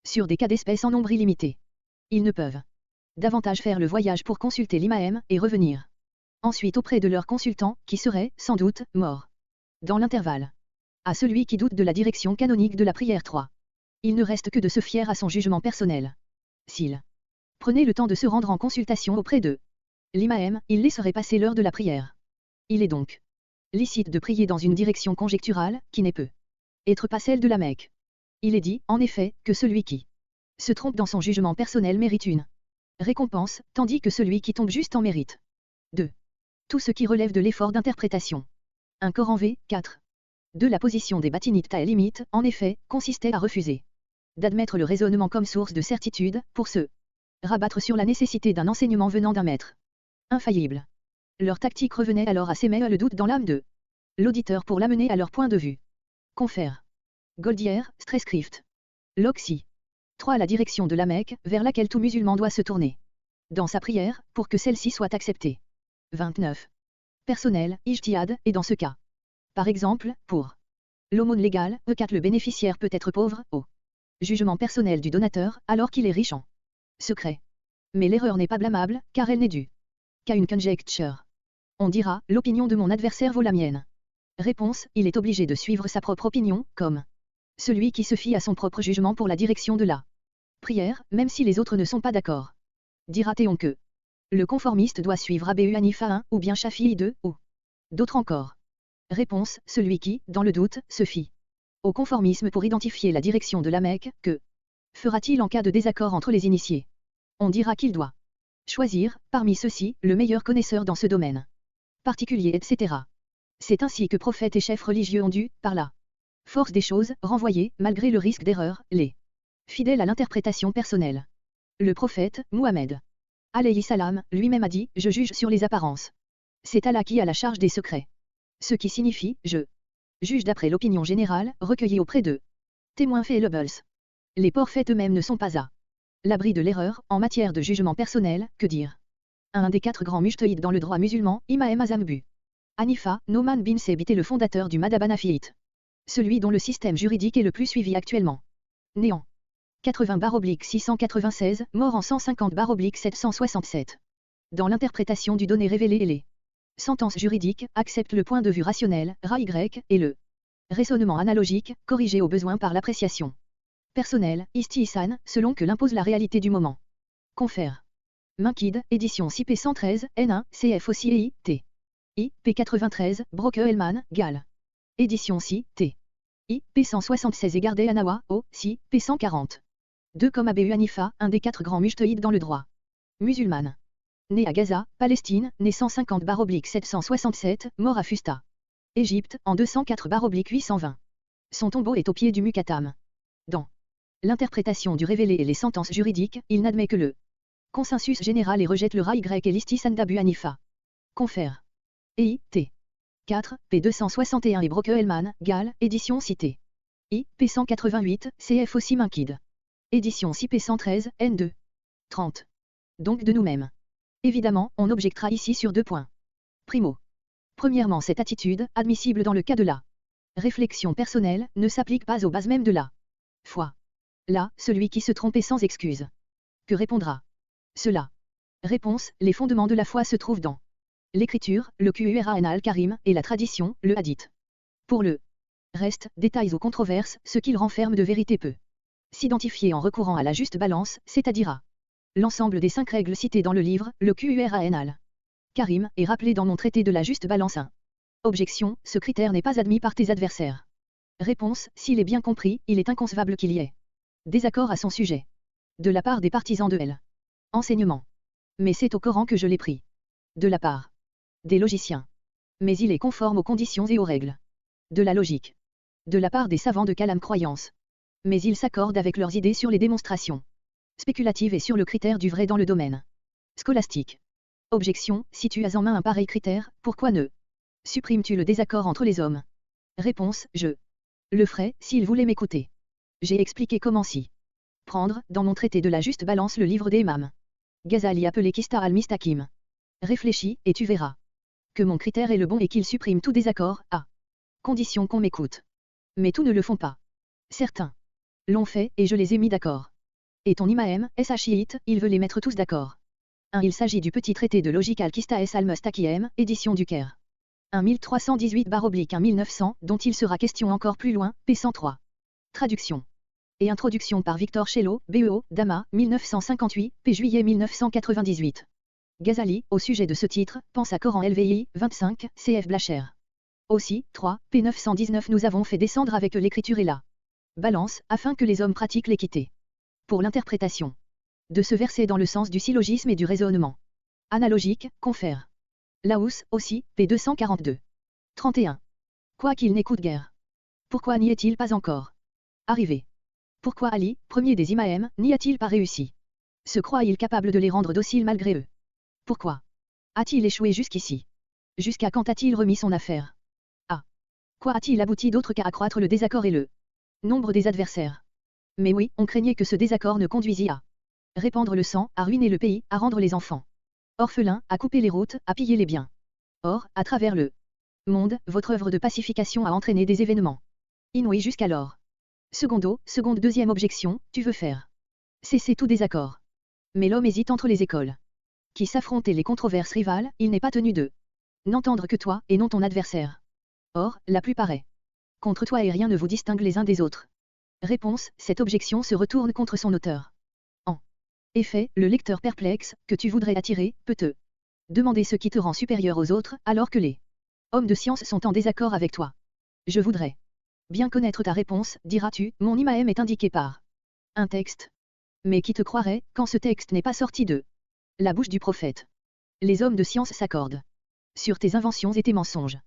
S1: sur des cas d'espèce en nombre illimité. Ils ne peuvent davantage faire le voyage pour consulter l'imam, et revenir ensuite auprès de leur consultant, qui serait, sans doute, mort dans l'intervalle. À celui qui doute de la direction canonique de la prière 3. Il ne reste que de se fier à son jugement personnel. S'il prenait le temps de se rendre en consultation auprès d'eux, l'imam, il laisserait passer l'heure de la prière. Il est donc licite de prier dans une direction conjecturale, qui n'est peut être pas celle de la Mecque. Il est dit, en effet, que celui qui se trompe dans son jugement personnel mérite une récompense, tandis que celui qui tombe juste en mérite 2. Tout ce qui relève de l'effort d'interprétation. Un Coran V, 4. De la position des batinites taélimites, en effet, consistait à refuser d'admettre le raisonnement comme source de certitude, pour se rabattre sur la nécessité d'un enseignement venant d'un maître infaillible. Leur tactique revenait alors à s'émettre le doute dans l'âme de l'auditeur pour l'amener à leur point de vue. Confère. Goldière, Stresscript. Loxy. 3. La direction de la Mecque, vers laquelle tout musulman doit se tourner dans sa prière, pour que celle-ci soit acceptée. 29. Personnel, ijtihad, et dans ce cas. Par exemple, pour l'aumône légale, E4 le bénéficiaire peut être pauvre, au jugement personnel du donateur, alors qu'il est riche en secret. Mais l'erreur n'est pas blâmable, car elle n'est due qu'à une conjecture. On dira, l'opinion de mon adversaire vaut la mienne. Réponse, il est obligé de suivre sa propre opinion, comme celui qui se fie à son propre jugement pour la direction de la prière, même si les autres ne sont pas d'accord. Dira-t-on que le conformiste doit suivre Abu Hanifa 1, ou bien Shafi'i 2, ou d'autres encore. Réponse, celui qui, dans le doute, se fie au conformisme pour identifier la direction de la Mecque, que fera-t-il en cas de désaccord entre les initiés? On dira qu'il doit choisir, parmi ceux-ci, le meilleur connaisseur dans ce domaine particulier, etc. C'est ainsi que prophètes et chefs religieux ont dû, par la force des choses, renvoyer, malgré le risque d'erreur, les fidèles à l'interprétation personnelle. Le prophète, Muhammad alayhi salam, lui-même a dit, je juge sur les apparences. C'est Allah qui a la charge des secrets. Ce qui signifie, je juge d'après l'opinion générale, recueillie auprès d'eux. Témoins faibles. Les prophètes eux-mêmes ne sont pas à l'abri de l'erreur, en matière de jugement personnel, que dire? Un des 4 grands mujtahid dans le droit musulman, Imam Azam Abu Hanifa, Noman bin Sebit est le fondateur du madhab hanafiite. Celui dont le système juridique est le plus suivi actuellement. Né en 80/696, mort en 150/767. Dans l'interprétation du donné révélé et les sentences juridiques, accepte le point de vue rationnel, Ra-Y, et le raisonnement analogique, corrigé au besoin par l'appréciation personnelle, Isti-Isan, selon que l'impose la réalité du moment. Confère. Minkid, édition CP 113, N1, CF aussi EI, T. I, P93, Broke-Hellman, Gal. Édition C, T. I, P176 et Gardé Anawa, O, C, P140. 2 comme Abu Hanifa, un des 4 grands mujtahid dans le droit musulman. Né à Gaza, Palestine, né 150/767, mort à Fusta, Égypte, en 204/820. Son tombeau est au pied du Muqattam. Dans l'interprétation du révélé et les sentences juridiques, il n'admet que le consensus général et rejette le Ra-Y et l'Istisan d'Abu Hanifa. Confère. EI, T. 4, P261 et Broke-Hellman, Gal, édition citée. I, P188, CF aussi Minkid. Édition CP 113, N2. 30. Donc de nous-mêmes. Évidemment, on objectera ici sur 2 points. Primo. Premièrement, cette attitude, admissible dans le cas de la réflexion personnelle, ne s'applique pas aux bases mêmes de la foi. Là, celui qui se trompe est sans excuse. Que répondra cela? Réponse, les fondements de la foi se trouvent dans l'écriture, le Qur'an al-Karim, et la tradition, le hadith. Pour le reste, détails ou controverses, ce qu'il renferme de vérité peut s'identifier en recourant à la juste balance, c'est-à-dire à l'ensemble des 5 règles citées dans le livre, le Qur'an al-Karim, est rappelé dans mon traité de la juste balance 1. Objection, ce critère n'est pas admis par tes adversaires. Réponse, s'il est bien compris, il est inconcevable qu'il y ait désaccord à son sujet. De la part des partisans de l'enseignement. Mais c'est au Coran que je l'ai pris. De la part des logiciens. Mais il est conforme aux conditions et aux règles de la logique. De la part des savants de Kalam croyance. Mais ils s'accordent avec leurs idées sur les démonstrations spéculatives et sur le critère du vrai dans le domaine scolastique. Objection, si tu as en main un pareil critère, pourquoi ne supprimes-tu le désaccord entre les hommes? Réponse, je le ferai, s'ils voulaient m'écouter. J'ai expliqué comment s'y prendre, dans mon traité de la juste balance, le livre des imams Ghazali appelé Kista al-Mistaqim. Réfléchis, et tu verras que mon critère est le bon et qu'il supprime tout désaccord, à condition qu'on m'écoute. Mais tous ne le font pas. Certains l'ont fait, et je les ai mis d'accord. Et ton imam, S.H. il veut les mettre tous d'accord. 1. Il s'agit du petit traité de logique al-Kista al-Mustaqim, édition du Caire. 1318-1900, dont il sera question encore plus loin, p. 103. Traduction et introduction par Victor Chello, BEO, Dama, 1958, p. juillet 1998. Ghazali, au sujet de ce titre, pense à Coran LVI, 25, cf. Blacher. Aussi, 3, p. 919. Nous avons fait descendre avec l'écriture et la balance, afin que les hommes pratiquent l'équité. Pour l'interprétation de ce verset dans le sens du syllogisme et du raisonnement analogique, confère Laous, aussi, p. 242. 31. Quoiqu'il n'écoute guère. Pourquoi n'y est-il pas encore arrivé? Pourquoi Ali, premier des imams, n'y a-t-il pas réussi? Se croit-il capable de les rendre dociles malgré eux? Pourquoi a-t-il échoué jusqu'ici? Jusqu'à quand a-t-il remis son affaire? À quoi a-t-il abouti d'autre qu'à accroître le désaccord et le nombre des adversaires? Mais oui, on craignait que ce désaccord ne conduisît à répandre le sang, à ruiner le pays, à rendre les enfants orphelins, à couper les routes, à piller les biens. Or, à travers le monde, votre œuvre de pacification a entraîné des événements inouïs jusqu'alors. Deuxième objection, tu veux faire cesser tout désaccord. Mais l'homme hésite entre les écoles qui s'affrontent et les controverses rivales, il n'est pas tenu de n'entendre que toi, et non ton adversaire. Or, la plupart est contre toi et rien ne vous distingue les uns des autres. Réponse, cette objection se retourne contre son auteur. En effet, le lecteur perplexe, que tu voudrais attirer, peut te demander ce qui te rend supérieur aux autres, alors que les hommes de science sont en désaccord avec toi. Je voudrais bien connaître ta réponse, diras-tu, mon imam est indiqué par un texte. Mais qui te croirait, quand ce texte n'est pas sorti de la bouche du prophète? Les hommes de science s'accordent sur tes inventions et tes mensonges.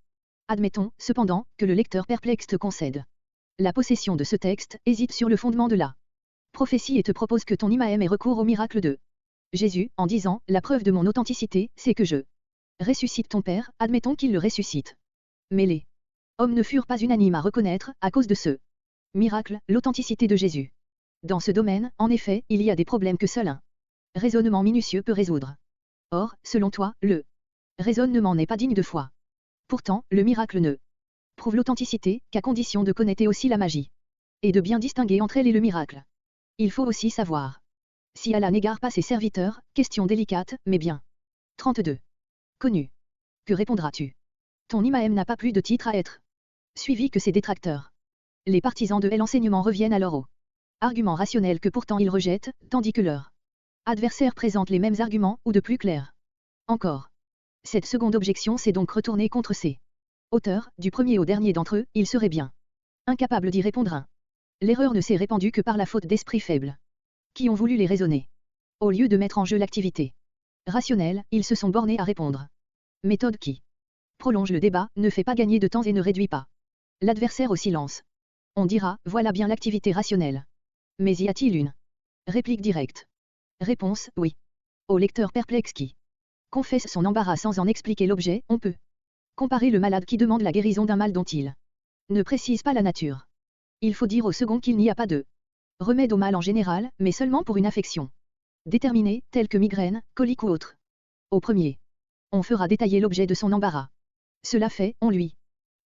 S1: Admettons, cependant, que le lecteur perplexe te concède la possession de ce texte, hésite sur le fondement de la prophétie et te propose que ton imam ait recours au miracle de Jésus, en disant, la preuve de mon authenticité, c'est que je ressuscite ton père, admettons qu'il le ressuscite. Mais les hommes ne furent pas unanimes à reconnaître, à cause de ce miracle, l'authenticité de Jésus. Dans ce domaine, en effet, il y a des problèmes que seul un raisonnement minutieux peut résoudre. Or, selon toi, le raisonnement n'est pas digne de foi. Pourtant, le miracle ne prouve l'authenticité, qu'à condition de connaître aussi la magie. Et de bien distinguer entre elle et le miracle. Il faut aussi savoir si Allah n'égare pas ses serviteurs, question délicate, mais bien. 32. Connu. Que répondras-tu? Ton imam n'a pas plus de titre à être suivi que ses détracteurs. Les partisans de l'enseignement reviennent alors aux arguments rationnels que pourtant ils rejettent, tandis que leurs adversaires présentent les mêmes arguments, ou de plus clairs. Encore. Cette seconde objection s'est donc retournée contre ces auteurs, du premier au dernier d'entre eux, ils seraient bien incapables d'y répondre. 1. L'erreur ne s'est répandue que par la faute d'esprit faible, qui ont voulu les raisonner. Au lieu de mettre en jeu l'activité rationnelle, ils se sont bornés à répondre. Méthode qui prolonge le débat, ne fait pas gagner de temps et ne réduit pas l'adversaire au silence. On dira, voilà bien l'activité rationnelle. Mais y a-t-il une réplique directe? Réponse, oui. Au lecteur perplexe qui confesse son embarras sans en expliquer l'objet, on peut comparer le malade qui demande la guérison d'un mal dont il ne précise pas la nature. Il faut dire au second qu'il n'y a pas de remède au mal en général, mais seulement pour une affection déterminée, telle que migraine, colique ou autre. Au premier, on fera détailler l'objet de son embarras. Cela fait, on lui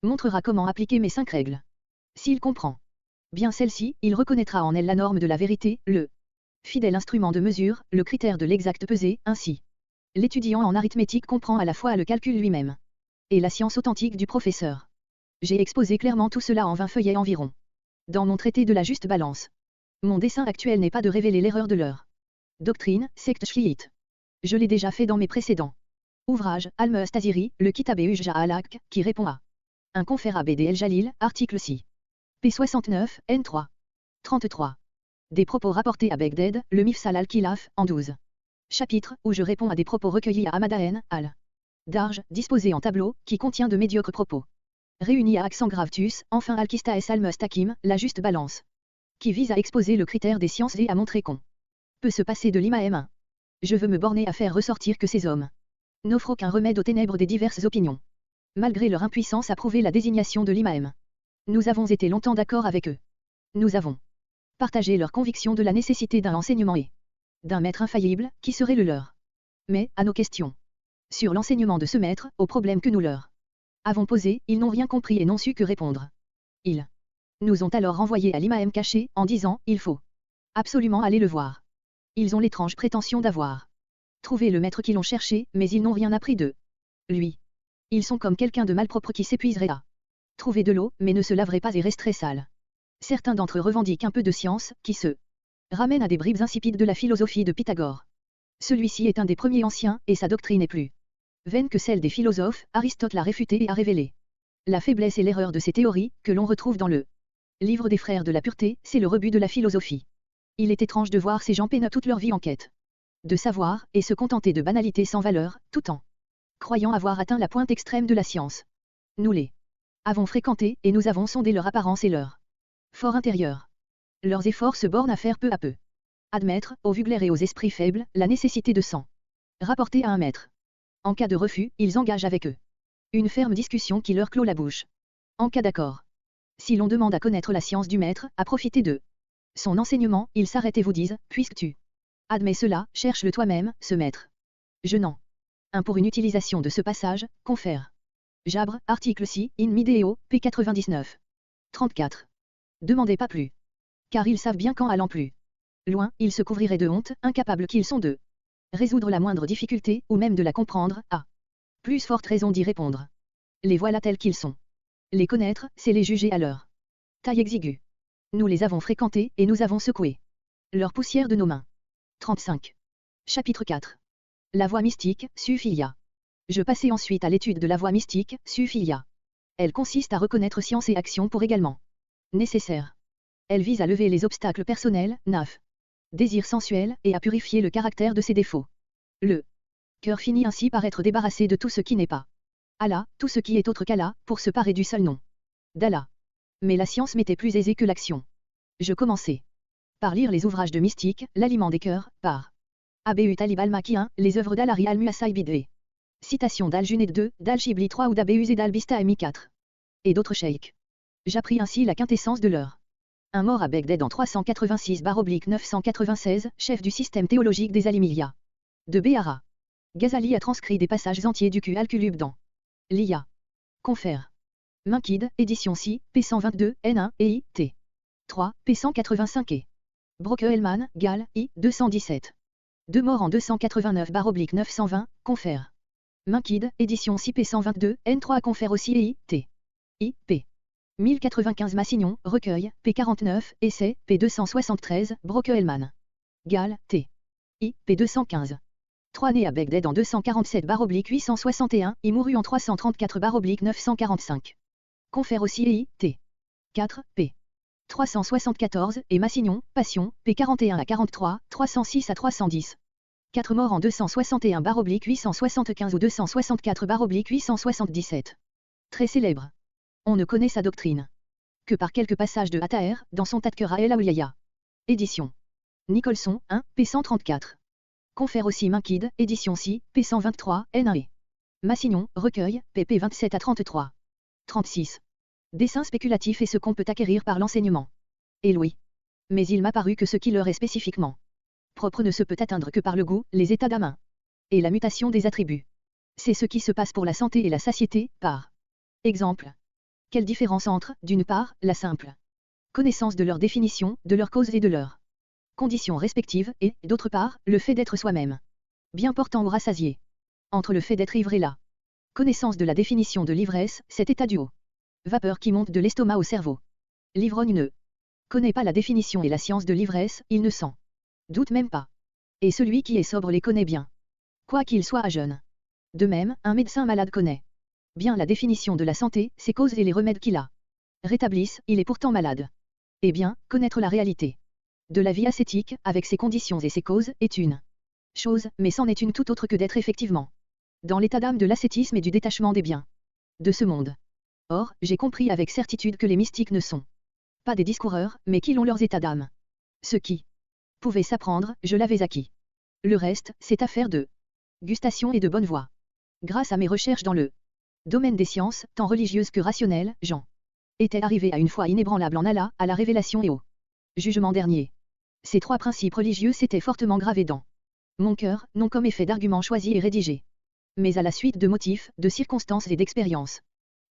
S1: montrera comment appliquer mes 5 règles. S'il comprend bien celle-ci, il reconnaîtra en elle la norme de la vérité, le fidèle instrument de mesure, le critère de l'exact pesée, ainsi. L'étudiant en arithmétique comprend à la fois le calcul lui-même et la science authentique du professeur. J'ai exposé clairement tout cela en 20 feuillets environ. Dans mon traité de la juste balance. Mon dessein actuel n'est pas de révéler l'erreur de leur doctrine, secte chiite. Je l'ai déjà fait dans mes précédents ouvrages, Al-Mustaziri, le Kitab Ujja al-Haq, qui répond à un confère ABD El-Jalil, article 6. P69, N3. 33. Des propos rapportés à Begdad, le Mifsal al-Khilaf, en 12 chapitres, où je réponds à des propos recueillis à Ahmadahen, al-Darj, disposés en tableau, qui contient de médiocres propos. Réunis à accent gravetus, enfin Al-Kistaes al-Mustakim, la juste balance. Qui vise à exposer le critère des sciences et à montrer qu'on peut se passer de l'imam 1. Je veux me borner à faire ressortir que ces hommes n'offrent aucun remède aux ténèbres des diverses opinions. Malgré leur impuissance à prouver la désignation de l'imam. Nous avons été longtemps d'accord avec eux. Nous avons partagé leur conviction de la nécessité d'un enseignement et d'un maître infaillible, qui serait le leur. Mais, à nos questions sur l'enseignement de ce maître, aux problèmes que nous leur avons posés, ils n'ont rien compris et n'ont su que répondre. Ils nous ont alors renvoyés à l'imam caché, en disant, il faut absolument aller le voir. Ils ont l'étrange prétention d'avoir trouvé le maître qu'ils ont cherché, mais ils n'ont rien appris d'eux. Lui. Ils sont comme quelqu'un de malpropre qui s'épuiserait à trouver de l'eau, mais ne se laverait pas et resterait sale. Certains d'entre eux revendiquent un peu de science, qui se ramène à des bribes insipides de la philosophie de Pythagore. Celui-ci est un des premiers anciens, et sa doctrine est plus vaine que celle des philosophes, Aristote l'a réfutée et a révélé la faiblesse et l'erreur de ces théories, que l'on retrouve dans le livre des frères de la pureté, c'est le rebut de la philosophie. Il est étrange de voir ces gens peiner toute leur vie en quête de savoir, et se contenter de banalités sans valeur, tout en croyant avoir atteint la pointe extrême de la science. Nous les avons fréquentés, et nous avons sondé leur apparence et leur fort intérieur. Leurs efforts se bornent à faire peu à peu admettre, aux vuglaires et aux esprits faibles, la nécessité de s'en rapporter à un maître. En cas de refus, ils engagent avec eux une ferme discussion qui leur clôt la bouche. En cas d'accord, si l'on demande à connaître la science du maître, à profiter de son enseignement, ils s'arrêtent et vous disent, puisque tu admets cela, cherche-le toi-même, ce maître. Je n'en un pour une utilisation de ce passage, confère. Jabre, article 6, in Mideo, p. 99. 34. Demandez pas plus. Car ils savent bien qu'en allant plus loin, ils se couvriraient de honte, incapables qu'ils sont de résoudre la moindre difficulté, ou même de la comprendre, à plus forte raison d'y répondre. Les voilà tels qu'ils sont. Les connaître, c'est les juger à leur taille exiguë. Nous les avons fréquentés, et nous avons secoué leur poussière de nos mains. 35. Chapitre 4. La voie mystique, Suphilia. Je passai ensuite à l'étude de la voie mystique, Suphilia. Elle consiste à reconnaître science et action pour également nécessaire. Elle vise à lever les obstacles personnels, naf, désir sensuel, et à purifier le caractère de ses défauts. Le cœur finit ainsi par être débarrassé de tout ce qui n'est pas Allah, tout ce qui est autre qu'Allah, pour se parer du seul nom d'Allah. Mais la science m'était plus aisée que l'action. Je commençai par lire les ouvrages de mystique, l'aliment des cœurs, par Abu Talib al-Maki 1, les œuvres d'Al-Ari al-Muasaib 2. Citation d'Al-Junayd 2, d'Al-Shibli 3 ou d'Abu Uzed al-Bistami 4. Et d'autres sheikhs. J'appris ainsi la quintessence de leur un mort à Begdad en 386/996, chef du système théologique des Alimillias. De Béhara. Ghazali a transcrit des passages entiers du Q al-Kulub dans l'Ia. Confère. Minkid, édition C, P122, N1, et I, T. 3, P185 et Broke-Hellman, Gal, I, 217. Deux morts en 289/920, confère. Minkid, édition C P122, N3 confère aussi et I, T. I, P. 1095 Massignon, recueil, P49, essai, P273, Broke-Hellman. Gal, T. I, P215. 3 né à Begdad en 247/861, il mourut en 334/945. Confère aussi et I, T. 4, P. 374, et Massignon, Passion, P41 à 43, 306 à 310. 4 morts en 261/875 ou 264/877. Très célèbre. On ne connaît sa doctrine que par quelques passages de Ataher, dans son Tadkar el-Awliya. Édition. Nicholson, 1, P134. Confère aussi Minkid, édition C, P123, N1 et Massignon, recueil, pp 27 à 33. 36. Dessin spéculatif est ce qu'on peut acquérir par l'enseignement. Et oui. Mais il m'a paru que ce qui leur est spécifiquement propre ne se peut atteindre que par le goût, les états d'âme. et la mutation des attributs. C'est ce qui se passe pour la santé et la satiété, par exemple. Quelle différence entre, d'une part, la simple connaissance de leur définition, de leur cause et de leurs conditions respectives, et, d'autre part, le fait d'être soi-même bien portant ou rassasié. Entre le fait d'être ivre et la connaissance de la définition de l'ivresse, cet état du haut vapeur qui monte de l'estomac au cerveau. L'ivrogne ne connaît pas la définition et la science de l'ivresse, il ne s'en doute même pas. Et celui qui est sobre les connaît bien, quoi qu'il soit à jeûne. De même, un médecin malade connaît bien la définition de la santé, ses causes et les remèdes qui la rétablissent, il est pourtant malade. Eh bien, connaître la réalité de la vie ascétique, avec ses conditions et ses causes, est une chose, mais c'en est une tout autre que d'être effectivement dans l'état d'âme de l'ascétisme et du détachement des biens de ce monde. Or, j'ai compris avec certitude que les mystiques ne sont pas des discoureurs, mais qu'ils ont leurs états d'âme. Ce qui pouvait s'apprendre, je l'avais acquis. Le reste, c'est affaire de gustation et de bonne voie. Grâce à mes recherches dans le domaine des sciences, tant religieuses que rationnelles, j'en étais arrivé à une foi inébranlable en Allah, à la révélation et au jugement dernier. Ces trois principes religieux s'étaient fortement gravés dans mon cœur, non comme effet d'arguments choisis et rédigés, mais à la suite de motifs, de circonstances et d'expériences.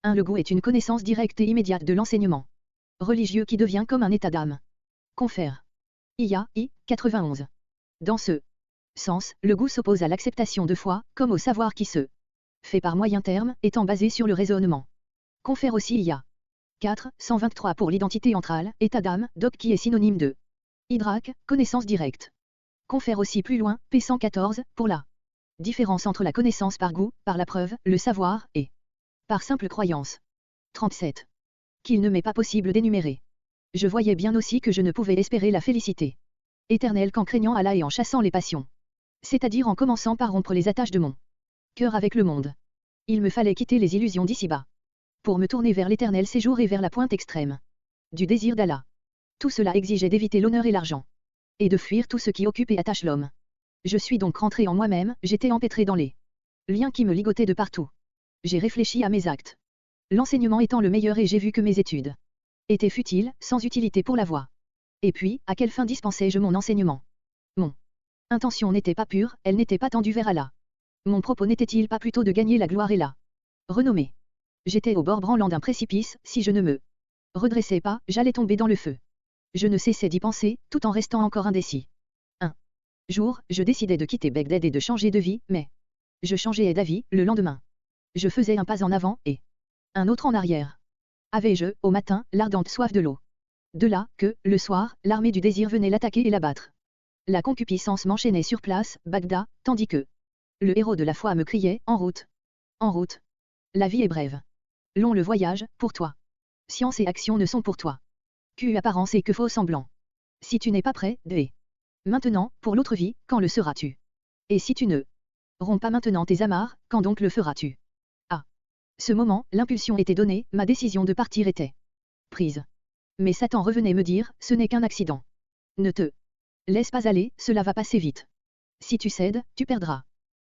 S1: Le goût est une connaissance directe et immédiate de l'enseignement religieux qui devient comme un état d'âme. Confère. I. 91. Dans ce sens, le goût s'oppose à l'acceptation de foi, comme au savoir qui se fait par moyen terme, étant basé sur le raisonnement. Confère aussi IA. 123 pour l'identité entrale, état d'âme, doc qui est synonyme de Hydrac, connaissance directe. Confère aussi plus loin, P114, pour la différence entre la connaissance par goût, par la preuve, le savoir, et par simple croyance. 37. Qu'il ne m'est pas possible d'énumérer. Je voyais bien aussi que je ne pouvais espérer la félicité éternelle qu'en craignant Allah et en chassant les passions. C'est-à-dire en commençant par rompre les attaches de mon cœur avec le monde. Il me fallait quitter les illusions d'ici-bas pour me tourner vers l'éternel séjour et vers la pointe extrême du désir d'Allah. Tout cela exigeait d'éviter l'honneur et l'argent, et de fuir tout ce qui occupe et attache l'homme. Je suis donc rentré en moi-même, j'étais empêtré dans les liens qui me ligotaient de partout. J'ai réfléchi à mes actes, l'enseignement étant le meilleur, et j'ai vu que mes études étaient futiles, sans utilité pour la voie. Et puis, à quelle fin dispensais-je mon enseignement? Mon intention n'était pas pure, elle n'était pas tendue vers Allah. Mon propos n'était-il pas plutôt de gagner la gloire et la renommée? J'étais au bord branlant d'un précipice, si je ne me redressais pas, j'allais tomber dans le feu. Je ne cessais d'y penser, tout en restant encore indécis. Un jour, je décidai de quitter Bagdad et de changer de vie, mais je changeais d'avis, le lendemain. Je faisais un pas en avant, et un autre en arrière. Avais-je, au matin, l'ardente soif de l'eau? De là, que, le soir, l'armée du désir venait l'attaquer et l'abattre. La concupiscence m'enchaînait sur place, Bagdad, tandis que le héros de la foi me criait, en route. En route. La vie est brève. Long le voyage, pour toi. Science et action ne sont pour toi que apparence et que faux semblant. Si tu n'es pas prêt, dès maintenant, pour l'autre vie, quand le seras-tu? Et si tu ne romps pas maintenant tes amarres, quand donc le feras-tu? À ce moment, l'impulsion était donnée, ma décision de partir était prise. Mais Satan revenait me dire, ce n'est qu'un accident. Ne te laisse pas aller, cela va passer vite. Si tu cèdes, tu perdras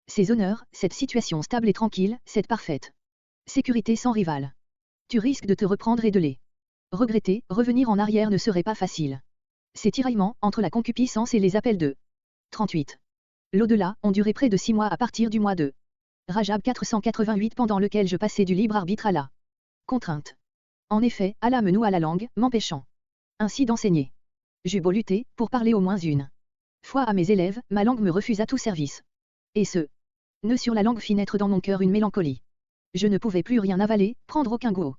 S1: ces honneurs, cette situation stable et tranquille, cette parfaite sécurité sans rival. Tu risques de te reprendre et de les regretter, revenir en arrière ne serait pas facile. Ces tiraillements, entre la concupiscence et les appels de 38. L'au-delà, ont duré près de 6 mois à partir du mois de Rajab 488, pendant lequel je passais du libre arbitre à la contrainte. En effet, Allah me noua la langue, m'empêchant ainsi d'enseigner. J'eus beau lutter, pour parler au moins une fois à mes élèves, ma langue me refusa tout service. Et ce nœud sur la langue fit naître dans mon cœur une mélancolie. Je ne pouvais plus rien avaler, prendre aucun goût au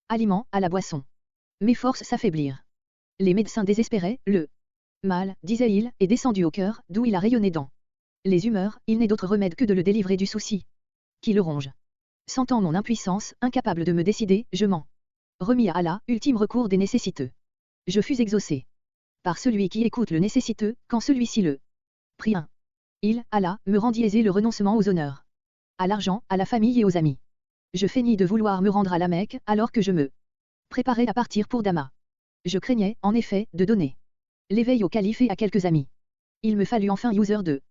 S1: aliment, à la boisson. Mes forces s'affaiblirent. Les médecins désespéraient, le mal, disait-il, est descendu au cœur, d'où il a rayonné dans les humeurs, il n'est d'autre remède que de le délivrer du souci qui le ronge. Sentant mon impuissance, incapable de me décider, je m'en remis à Allah, ultime recours des nécessiteux. Je fus exaucé par celui qui écoute le nécessiteux, quand celui-ci le prie. Il, Allah, me rendit aisé le renoncement aux honneurs, à l'argent, à la famille et aux amis. Je feignis de vouloir me rendre à la Mecque, alors que je me préparais à partir pour Dama. Je craignais, en effet, de donner l'éveil au calife et à quelques amis. Il me fallut enfin user de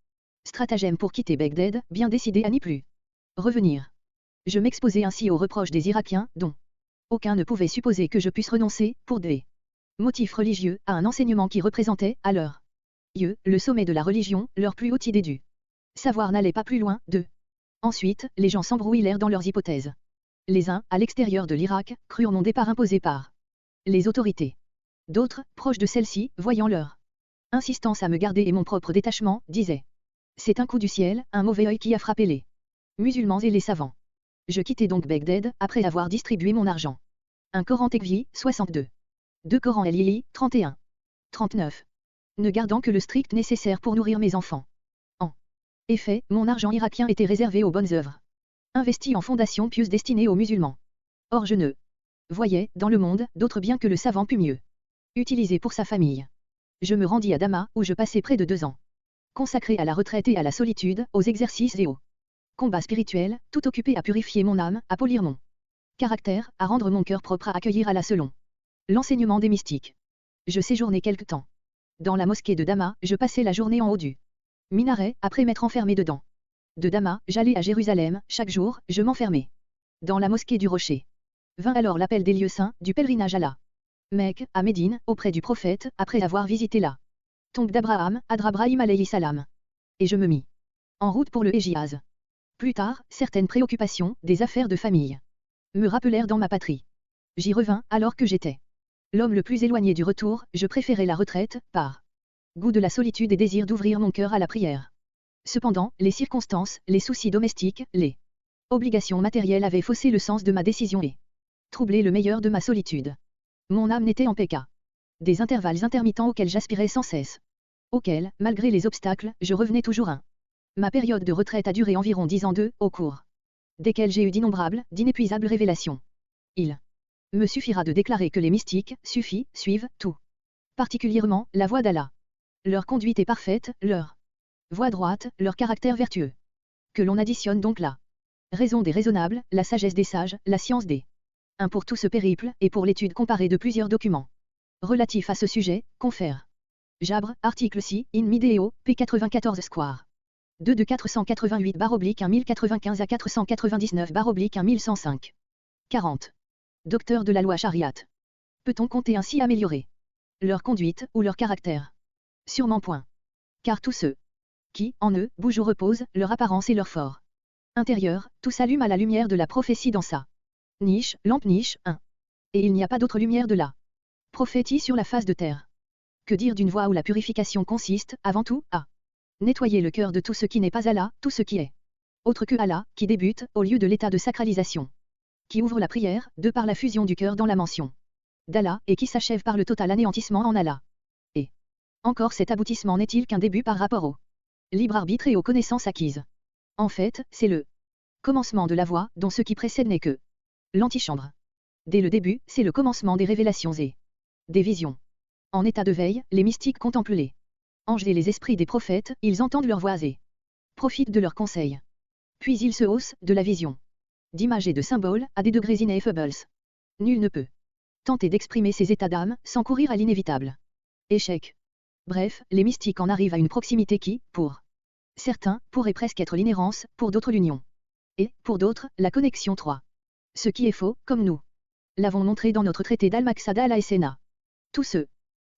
S1: stratagème pour quitter Bagdad, bien décidé à n'y plus revenir. Je m'exposais ainsi aux reproches des Irakiens, dont aucun ne pouvait supposer que je puisse renoncer, pour des motifs religieux, à un enseignement qui représentait, à leurs yeux, le sommet de la religion, leur plus haute idée du Savoir n'allait pas plus loin, 2. Ensuite, les gens s'embrouillèrent dans leurs hypothèses. Les uns, à l'extérieur de l'Irak, crurent mon départ imposé par les autorités. D'autres, proches de celles-ci, voyant leur insistance à me garder et mon propre détachement, disaient: c'est un coup du ciel, un mauvais œil qui a frappé les musulmans et les savants. Je quittai donc Bagdad, après avoir distribué mon argent. Un Coran Tekvi, 62. 2 Coran El Lili, 31. 39. Ne gardant que le strict nécessaire pour nourrir mes enfants. En effet, mon argent irakien était réservé aux bonnes œuvres, investi en fondations pieuses destinées aux musulmans. Or je ne voyais, dans le monde, d'autre bien que le savant pût mieux utilisé pour sa famille. Je me rendis à Damas, où je passai près de 2 ans. Consacré à la retraite et à la solitude, aux exercices et aux combats spirituels, tout occupé à purifier mon âme, à polir mon caractère, à rendre mon cœur propre à accueillir Allah selon l'enseignement des mystiques. Je séjournai quelque temps. Dans la mosquée de Damas, je passai la journée en haut du minaret, après m'être enfermé dedans. De Damas, j'allais à Jérusalem, chaque jour, je m'enfermais dans la mosquée du Rocher. Vint alors l'appel des lieux saints, du pèlerinage à la Mecque, à Médine, auprès du prophète, après avoir visité la tombe d'Abraham, Adrabrahim alayhi salam. Et je me mis en route pour le Hégiaz. Plus tard, certaines préoccupations, des affaires de famille, me rappelèrent dans ma patrie. J'y revins, alors que j'étais l'homme le plus éloigné du retour, je préférais la retraite, par goût de la solitude et désir d'ouvrir mon cœur à la prière. Cependant, les circonstances, les soucis domestiques, les obligations matérielles avaient faussé le sens de ma décision et troublé le meilleur de ma solitude. Mon âme n'était en paix qu'à des intervalles intermittents auxquels j'aspirais sans cesse. Auxquels, malgré les obstacles, je revenais toujours un. Ma période de retraite a duré environ 10 ans au cours desquels j'ai eu d'innombrables, d'inépuisables révélations. Il me suffira de déclarer que les mystiques, suffisent, suivent, tout particulièrement, la voie d'Allah. Leur conduite est parfaite, leur voie droite, leur caractère vertueux. Que l'on additionne donc la raison des raisonnables, la sagesse des sages, la science des pour tout ce périple, et pour l'étude comparée de plusieurs documents relatifs à ce sujet, confère Jabre, article 6, in Mideo, p. 94 square. 2 de 488/1095 à 499/1105. 40. Docteur de la loi Chariat. Peut-on compter ainsi améliorer leur conduite, ou leur caractère? Sûrement point. Car tous ceux qui, en eux, bougent ou reposent, leur apparence et leur fort intérieur, tout s'allume à la lumière de la prophétie dans sa lampe niche, 1. Et il n'y a pas d'autre lumière de la prophétie sur la face de terre. Que dire d'une voie où la purification consiste, avant tout, à nettoyer le cœur de tout ce qui n'est pas Allah, tout ce qui est autre que Allah, qui débute, au lieu de l'état de sacralisation, qui ouvre la prière, de par la fusion du cœur dans la mention d'Allah, et qui s'achève par le total anéantissement en Allah. Et encore cet aboutissement n'est-il qu'un début par rapport au libre arbitre et aux connaissances acquises. En fait, c'est le commencement de la voie, dont ce qui précède n'est que l'antichambre. Dès le début, c'est le commencement des révélations et des visions. En état de veille, les mystiques contemplent les anges et les esprits des prophètes, ils entendent leurs voix et profitent de leurs conseils. Puis ils se haussent, de la vision d'images et de symboles, à des degrés ineffables. Nul ne peut tenter d'exprimer ces états d'âme, sans courir à l'inévitable échec. Bref, les mystiques en arrivent à une proximité qui, pour certains, pourrait presque être l'inhérence, pour d'autres l'union. Et, pour d'autres, la connexion 3. Ce qui est faux, comme nous l'avons montré dans notre traité d'Al-Maqsad al-Essena. Tous ceux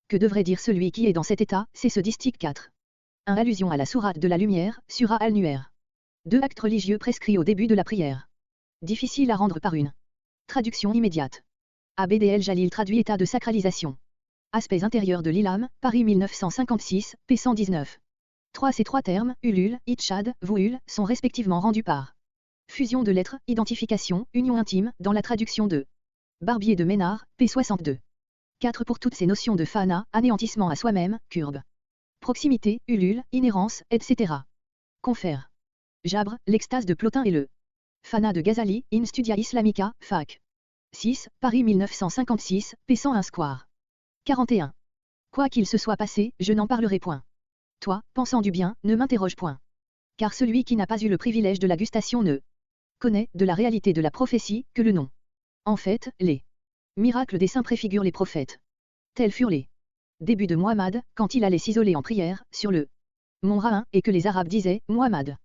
S1: que devrait dire celui qui est dans cet état, c'est ce distique 4. 1. Allusion à la sourate de la lumière, Surah al-Nuer. 2. Actes religieux prescrits au début de la prière. Difficile à rendre par une traduction immédiate. Abd el-Jalil traduit état de sacralisation. Aspects intérieurs de l'Ilam, Paris 1956, p. 119. 3. Ces trois termes, ulul, itchad, vuul, sont respectivement rendus par fusion de lettres, identification, union intime, dans la traduction de Barbier de Ménard, p. 62. 4. Pour toutes ces notions de fana, anéantissement à soi-même, curbe, proximité, ulul, inhérence, etc. Confère Jabre, l'extase de Plotin et le Fana de Ghazali, In Studia Islamica, Fac. 6, Paris 1956, p. 101 square. 41. Quoi qu'il se soit passé, je n'en parlerai point. Toi, pensant du bien, ne m'interroge point. Car celui qui n'a pas eu le privilège de la gustation ne connaît, de la réalité de la prophétie, que le nom. En fait, les miracles des saints préfigurent les prophètes. Tels furent les débuts de Muhammad, quand il allait s'isoler en prière, sur le mont Ra'in, et que les Arabes disaient, Muhammad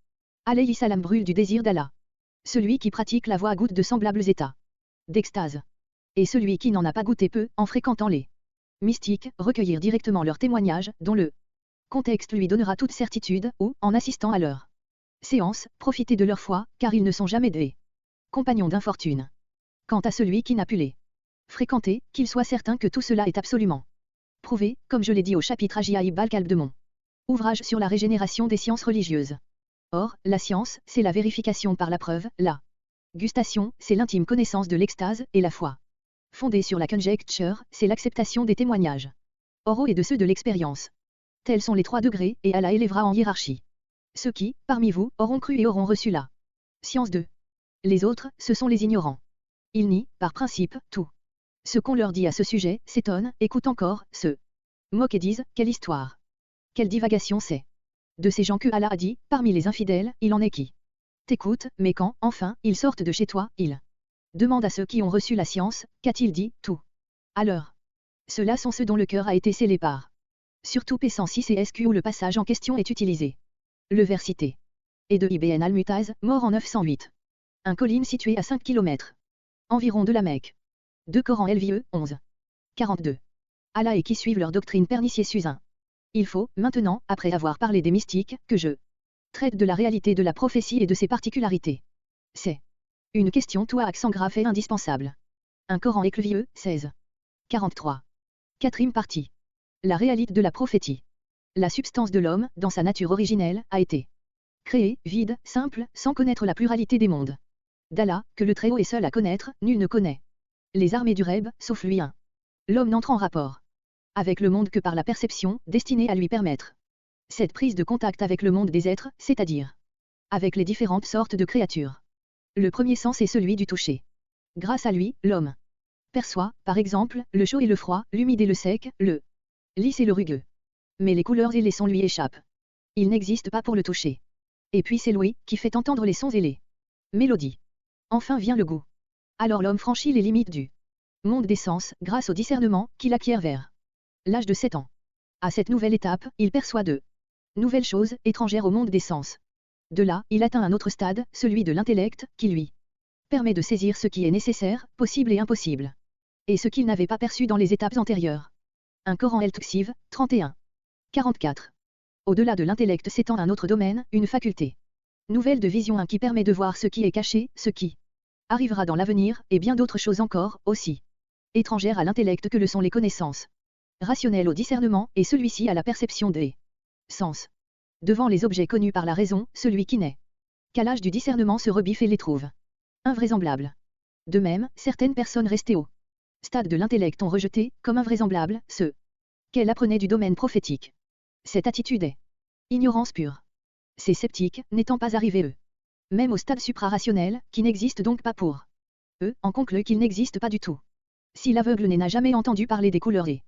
S1: alayhi salam brûle du désir d'Allah. Celui qui pratique la voie goûte de semblables états d'extase. Et celui qui n'en a pas goûté peut, en fréquentant les mystiques, recueillir directement leurs témoignages, dont le contexte lui donnera toute certitude, ou, en assistant à leur Séance, profitez de leur foi, car ils ne sont jamais des compagnons d'infortune. Quant à celui qui n'a pu les fréquenter, qu'il soit certain que tout cela est absolument prouvé, comme je l'ai dit au chapitre Agiaïb al-Kalb de mon ouvrage sur la régénération des sciences religieuses. Or, la science, c'est la vérification par la preuve, la gustation, c'est l'intime connaissance de l'extase, et la foi fondée sur la conjecture, c'est l'acceptation des témoignages oraux et de ceux de l'expérience. Tels sont les 3 degrés, et Allah élèvera en hiérarchie ceux qui, parmi vous, auront cru et auront reçu la science d'eux. Les autres, ce sont les ignorants. Ils nient, par principe, tout. Ce qu'on leur dit à ce sujet, s'étonnent, écoutent encore, se moquent et disent, quelle histoire. Quelle divagation c'est. De ces gens que Allah a dit, parmi les infidèles, il en est qui t'écoutent, mais quand, enfin, ils sortent de chez toi, ils demandent à ceux qui ont reçu la science, qu'a-t-il dit, tout. Alors, ceux-là sont ceux dont le cœur a été scellé par. Surtout P106 et SQ où le passage en question est utilisé. Le vers cité. Et de Ibn al-Mutaz, mort en 908. Un colline situé à 5 km environ de la Mecque. 2 Coran LVE, 11. 42. Allah et qui suivent leur doctrine pernicieuse 1. Il faut, maintenant, après avoir parlé des mystiques, que je traite de la réalité de la prophétie et de ses particularités. C'est une question tout à accent grave et indispensable. Un Coran LVE, 16. 43. 4e partie. La réalité de la prophétie. La substance de l'homme, dans sa nature originelle, a été créée, vide, simple, sans connaître la pluralité des mondes. D'Allah, que le Très-Haut est seul à connaître, nul ne connaît. Les armées du Reb, sauf lui un. L'homme n'entre en rapport avec le monde que par la perception, destinée à lui permettre cette prise de contact avec le monde des êtres, c'est-à-dire avec les différentes sortes de créatures. Le premier sens est celui du toucher. Grâce à lui, l'homme perçoit, par exemple, le chaud et le froid, l'humide et le sec, le lisse et le rugueux. Mais les couleurs et les sons lui échappent. Il n'existe pas pour le toucher. Et puis c'est l'ouïe qui fait entendre les sons et les mélodies. Enfin vient le goût. Alors l'homme franchit les limites du monde des sens grâce au discernement qu'il acquiert vers l'âge de 7 ans. À cette nouvelle étape, il perçoit de nouvelles choses étrangères au monde des sens. De là, il atteint un autre stade, celui de l'intellect, qui lui permet de saisir ce qui est nécessaire, possible et impossible. Et ce qu'il n'avait pas perçu dans les étapes antérieures. Un Coran El-Tuksiv, 31. 44. Au-delà de l'intellect s'étend un autre domaine, une faculté nouvelle de vision, un qui permet de voir ce qui est caché, ce qui arrivera dans l'avenir, et bien d'autres choses encore, aussi étrangères à l'intellect que le sont les connaissances rationnelles au discernement, et celui-ci à la perception des sens. Devant les objets connus par la raison, celui qui n'est qu'à l'âge du discernement se rebiffe et les trouve invraisemblables. De même, certaines personnes restées au stade de l'intellect ont rejeté, comme invraisemblable, ce qu'elle apprenait du domaine prophétique. Cette attitude est ignorance pure. Ces sceptiques, n'étant pas arrivés eux même au stade suprarationnel, qui n'existe donc pas pour eux, en concluent qu'il n'existe pas du tout. Si l'aveugle n'a jamais entendu parler des couleurs et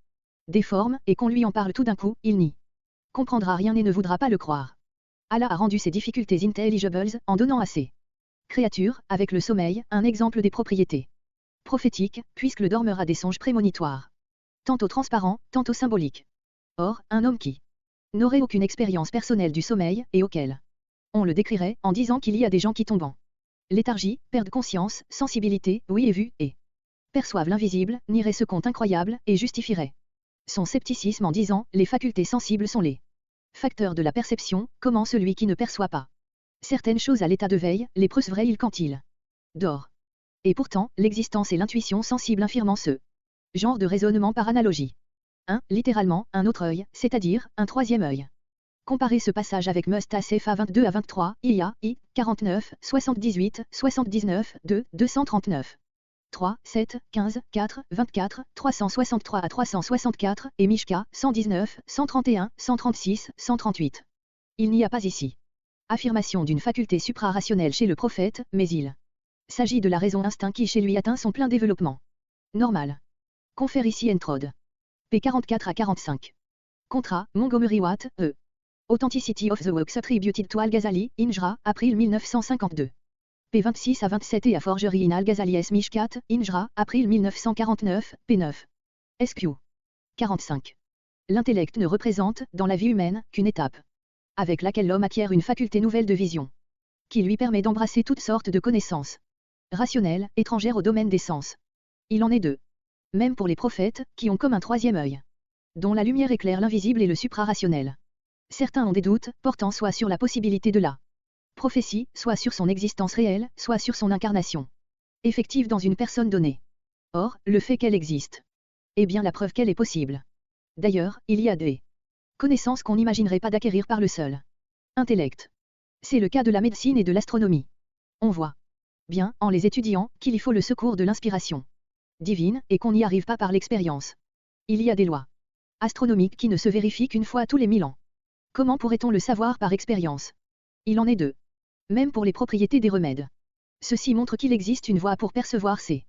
S1: des formes, et qu'on lui en parle tout d'un coup, il n'y comprendra rien et ne voudra pas le croire. Allah a rendu ces difficultés intelligibles en donnant à ces créatures, avec le sommeil, un exemple des propriétés prophétiques, puisque le dormeur a des songes prémonitoires. Tantôt transparents, tantôt symboliques. Or, un homme qui n'aurait aucune expérience personnelle du sommeil, et auquel on le décrirait en disant qu'il y a des gens qui tombent en léthargie, perdent conscience, sensibilité, oui et vue, et perçoivent l'invisible, nierait ce conte incroyable, et justifierait son scepticisme en disant, les facultés sensibles sont les facteurs de la perception, comment celui qui ne perçoit pas certaines choses à l'état de veille, les percevrait-il quand il dort. Et pourtant, l'existence et l'intuition sensible infirmant ce genre de raisonnement par analogie. Littéralement, un autre œil, c'est-à-dire, un troisième œil. Comparez ce passage avec Mustasef à 22 à 23, IA, I, 49, 78, 79, 2, 239. 3, 7, 15, 4, 24, 363 à 364, et Mishka, 119, 131, 136, 138. Il n'y a pas ici affirmation d'une faculté suprarationnelle chez le prophète, mais il s'agit de la raison instinct qui chez lui atteint son plein développement normal. Confère ici Entrode. P 44 à 45. Contra, Montgomery Watt, E. Authenticity of the Works Attributed to Al-Ghazali, Injra, April 1952. P 26 à 27 et à Forgery in Al-Ghazali S. Mishkat, Injra, April 1949, P 9. SQ. 45. L'intellect ne représente, dans la vie humaine, qu'une étape avec laquelle l'homme acquiert une faculté nouvelle de vision, qui lui permet d'embrasser toutes sortes de connaissances rationnelles, étrangères au domaine des sens. Il en est deux. Même pour les prophètes, qui ont comme un troisième œil, dont la lumière éclaire l'invisible et le suprarationnel. Certains ont des doutes, portant soit sur la possibilité de la Prophétie, soit sur son existence réelle, soit sur son incarnation effective dans une personne donnée. Or, le fait qu'elle existe est bien la preuve qu'elle est possible. D'ailleurs, il y a des connaissances qu'on n'imaginerait pas d'acquérir par le seul intellect. C'est le cas de la médecine et de l'astronomie. On voit bien, en les étudiant, qu'il y faut le secours de l'inspiration divine, et qu'on n'y arrive pas par l'expérience. Il y a des lois astronomiques qui ne se vérifient qu'une fois tous les 1000 ans. Comment pourrait-on le savoir par expérience? Il en est deux. Même pour les propriétés des remèdes. Ceci montre qu'il existe une voie pour percevoir ces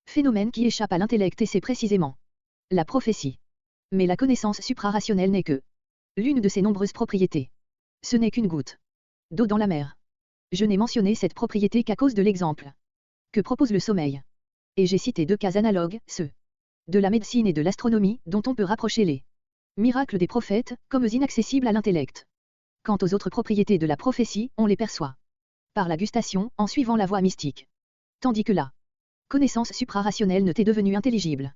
S1: phénomènes qui échappent à l'intellect, et c'est précisément la prophétie. Mais la connaissance suprarationnelle n'est que l'une de ces nombreuses propriétés. Ce n'est qu'une goutte d'eau dans la mer. Je n'ai mentionné cette propriété qu'à cause de l'exemple que propose le sommeil. Et j'ai cité deux cas analogues, ceux de la médecine et de l'astronomie, dont on peut rapprocher les miracles des prophètes, comme inaccessibles à l'intellect. Quant aux autres propriétés de la prophétie, on les perçoit par la gustation, en suivant la voie mystique. Tandis que la connaissance suprarationnelle ne t'est devenue intelligible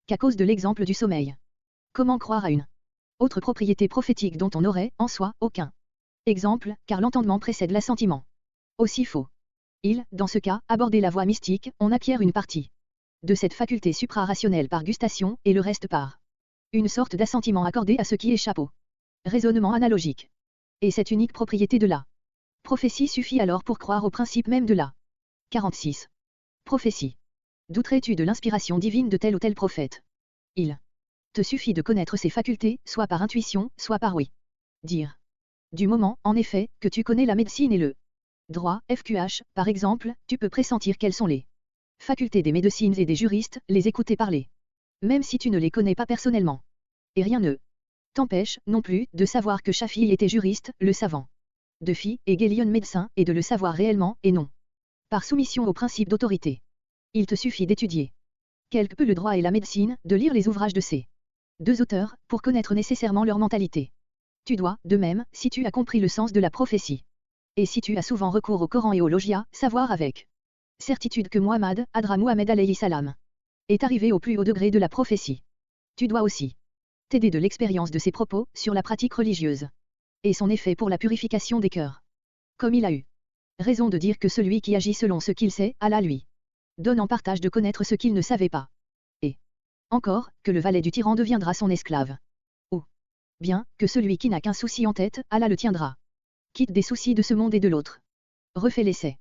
S1: qu'à cause de l'exemple du sommeil. Comment croire à une autre propriété prophétique dont on n'aurait, en soi, aucun exemple, car l'entendement précède l'assentiment. Aussi faut-il, dans ce cas, aborder la voie mystique, on acquiert une partie de cette faculté suprarationnelle par gustation, et le reste par une sorte d'assentiment accordé à ce qui échappe au raisonnement analogique. Et cette unique propriété de la prophétie suffit alors pour croire au principe même de la 46. Prophétie. Douterais-tu de l'inspiration divine de tel ou tel prophète? Il te suffit de connaître ses facultés, soit par intuition, soit par oui. Dire. Du moment, en effet, que tu connais la médecine et le droit, FQH, par exemple, tu peux pressentir quelles sont les facultés des médecines et des juristes, les écouter parler. Même si tu ne les connais pas personnellement. Et rien ne t'empêche, non plus, de savoir que Shafi'i était juriste, le savant de Fi, et Gélion médecin, et de le savoir réellement, et non par soumission au principe d'autorité. Il te suffit d'étudier quelque peu le droit et la médecine, de lire les ouvrages de ces deux auteurs, pour connaître nécessairement leur mentalité. Tu dois, de même, si tu as compris le sens de la prophétie, et si tu as souvent recours au Coran et au Logia, savoir avec certitude que Muhammad, Adra Muhammad alayhi salam, est arrivé au plus haut degré de la prophétie. Tu dois aussi t'aider de l'expérience de ses propos sur la pratique religieuse et son effet pour la purification des cœurs. Comme il a eu raison de dire que celui qui agit selon ce qu'il sait, Allah lui donne en partage de connaître ce qu'il ne savait pas. Et encore, que le valet du tyran deviendra son esclave. Ou bien, que celui qui n'a qu'un souci en tête, Allah le tiendra quitte des soucis de ce monde et de l'autre. Refais l'essai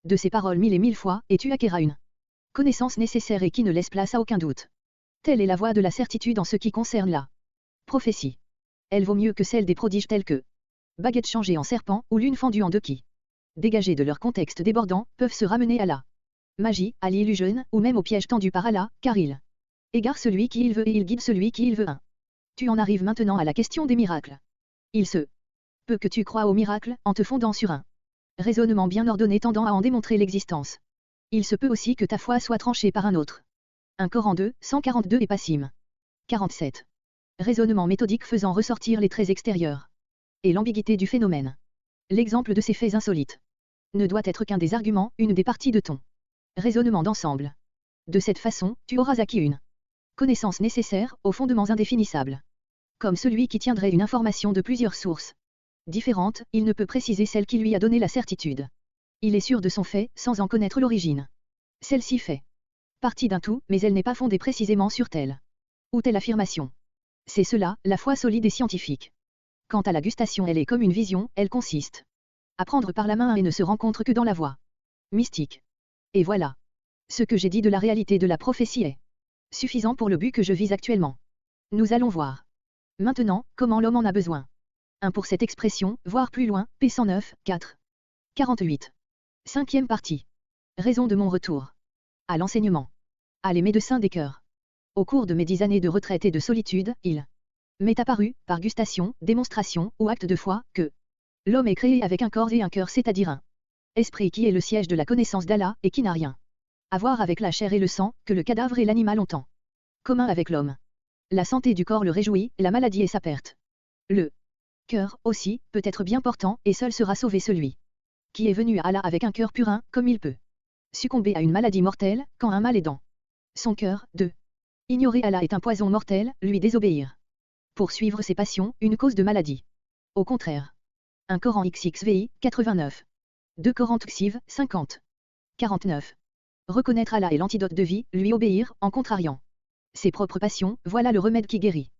S1: de ces paroles 1000 et 1000 fois, et tu acquerras une connaissance nécessaire et qui ne laisse place à aucun doute. Telle est la voie de la certitude en ce qui concerne la prophétie. Elle vaut mieux que celle des prodiges tels que baguettes changées en serpent, ou lune fendue en deux qui, dégagés de leur contexte débordant, peuvent se ramener à la magie, à l'illusion, ou même au piège tendu par Allah, car il égare celui qui il veut et il guide celui qui il veut. Tu en arrives maintenant à la question des miracles. Il se peut que tu crois aux miracles, en te fondant sur un raisonnement bien ordonné tendant à en démontrer l'existence. Il se peut aussi que ta foi soit tranchée par un autre. Un Coran 2, 142 et Passim 47. Raisonnement méthodique faisant ressortir les traits extérieurs et l'ambiguïté du phénomène. L'exemple de ces faits insolites ne doit être qu'un des arguments, une des parties de ton raisonnement d'ensemble. De cette façon, tu auras acquis une connaissance nécessaire, aux fondements indéfinissables. Comme celui qui tiendrait une information de plusieurs sources différentes, il ne peut préciser celle qui lui a donné la certitude. Il est sûr de son fait, sans en connaître l'origine. Celle-ci fait partie d'un tout, mais elle n'est pas fondée précisément sur telle ou telle affirmation. C'est cela, la foi solide et scientifique. Quant à la gustation, elle est comme une vision, elle consiste à prendre par la main et ne se rencontre que dans la voie mystique. Et voilà. Ce que j'ai dit de la réalité de la prophétie est suffisant pour le but que je vise actuellement. Nous allons voir maintenant comment l'homme en a besoin. 1 pour cette expression, voir plus loin, P109, 4. 48. 5e partie. Raison de mon retour à l'enseignement. À les médecins des cœurs. Au cours de mes 10 années de retraite et de solitude, il m'est apparu, par gustation, démonstration, ou acte de foi, que l'homme est créé avec un corps et un cœur, c'est-à-dire un esprit qui est le siège de la connaissance d'Allah, et qui n'a rien à voir avec la chair et le sang, que le cadavre et l'animal ont en commun avec l'homme. La santé du corps le réjouit, la maladie est sa perte. Le cœur, aussi, peut être bien portant, et seul sera sauvé celui qui est venu à Allah avec un cœur purin, comme il peut succomber à une maladie mortelle, quand un mal est dans son cœur. 2. Ignorer Allah est un poison mortel, lui désobéir pour suivre ses passions, une cause de maladie. Au contraire. Un Coran XXVI, 89. 2 Coran Tuksiv, 50. 49. Reconnaître Allah est l'antidote de vie, lui obéir, en contrariant ses propres passions, voilà le remède qui guérit.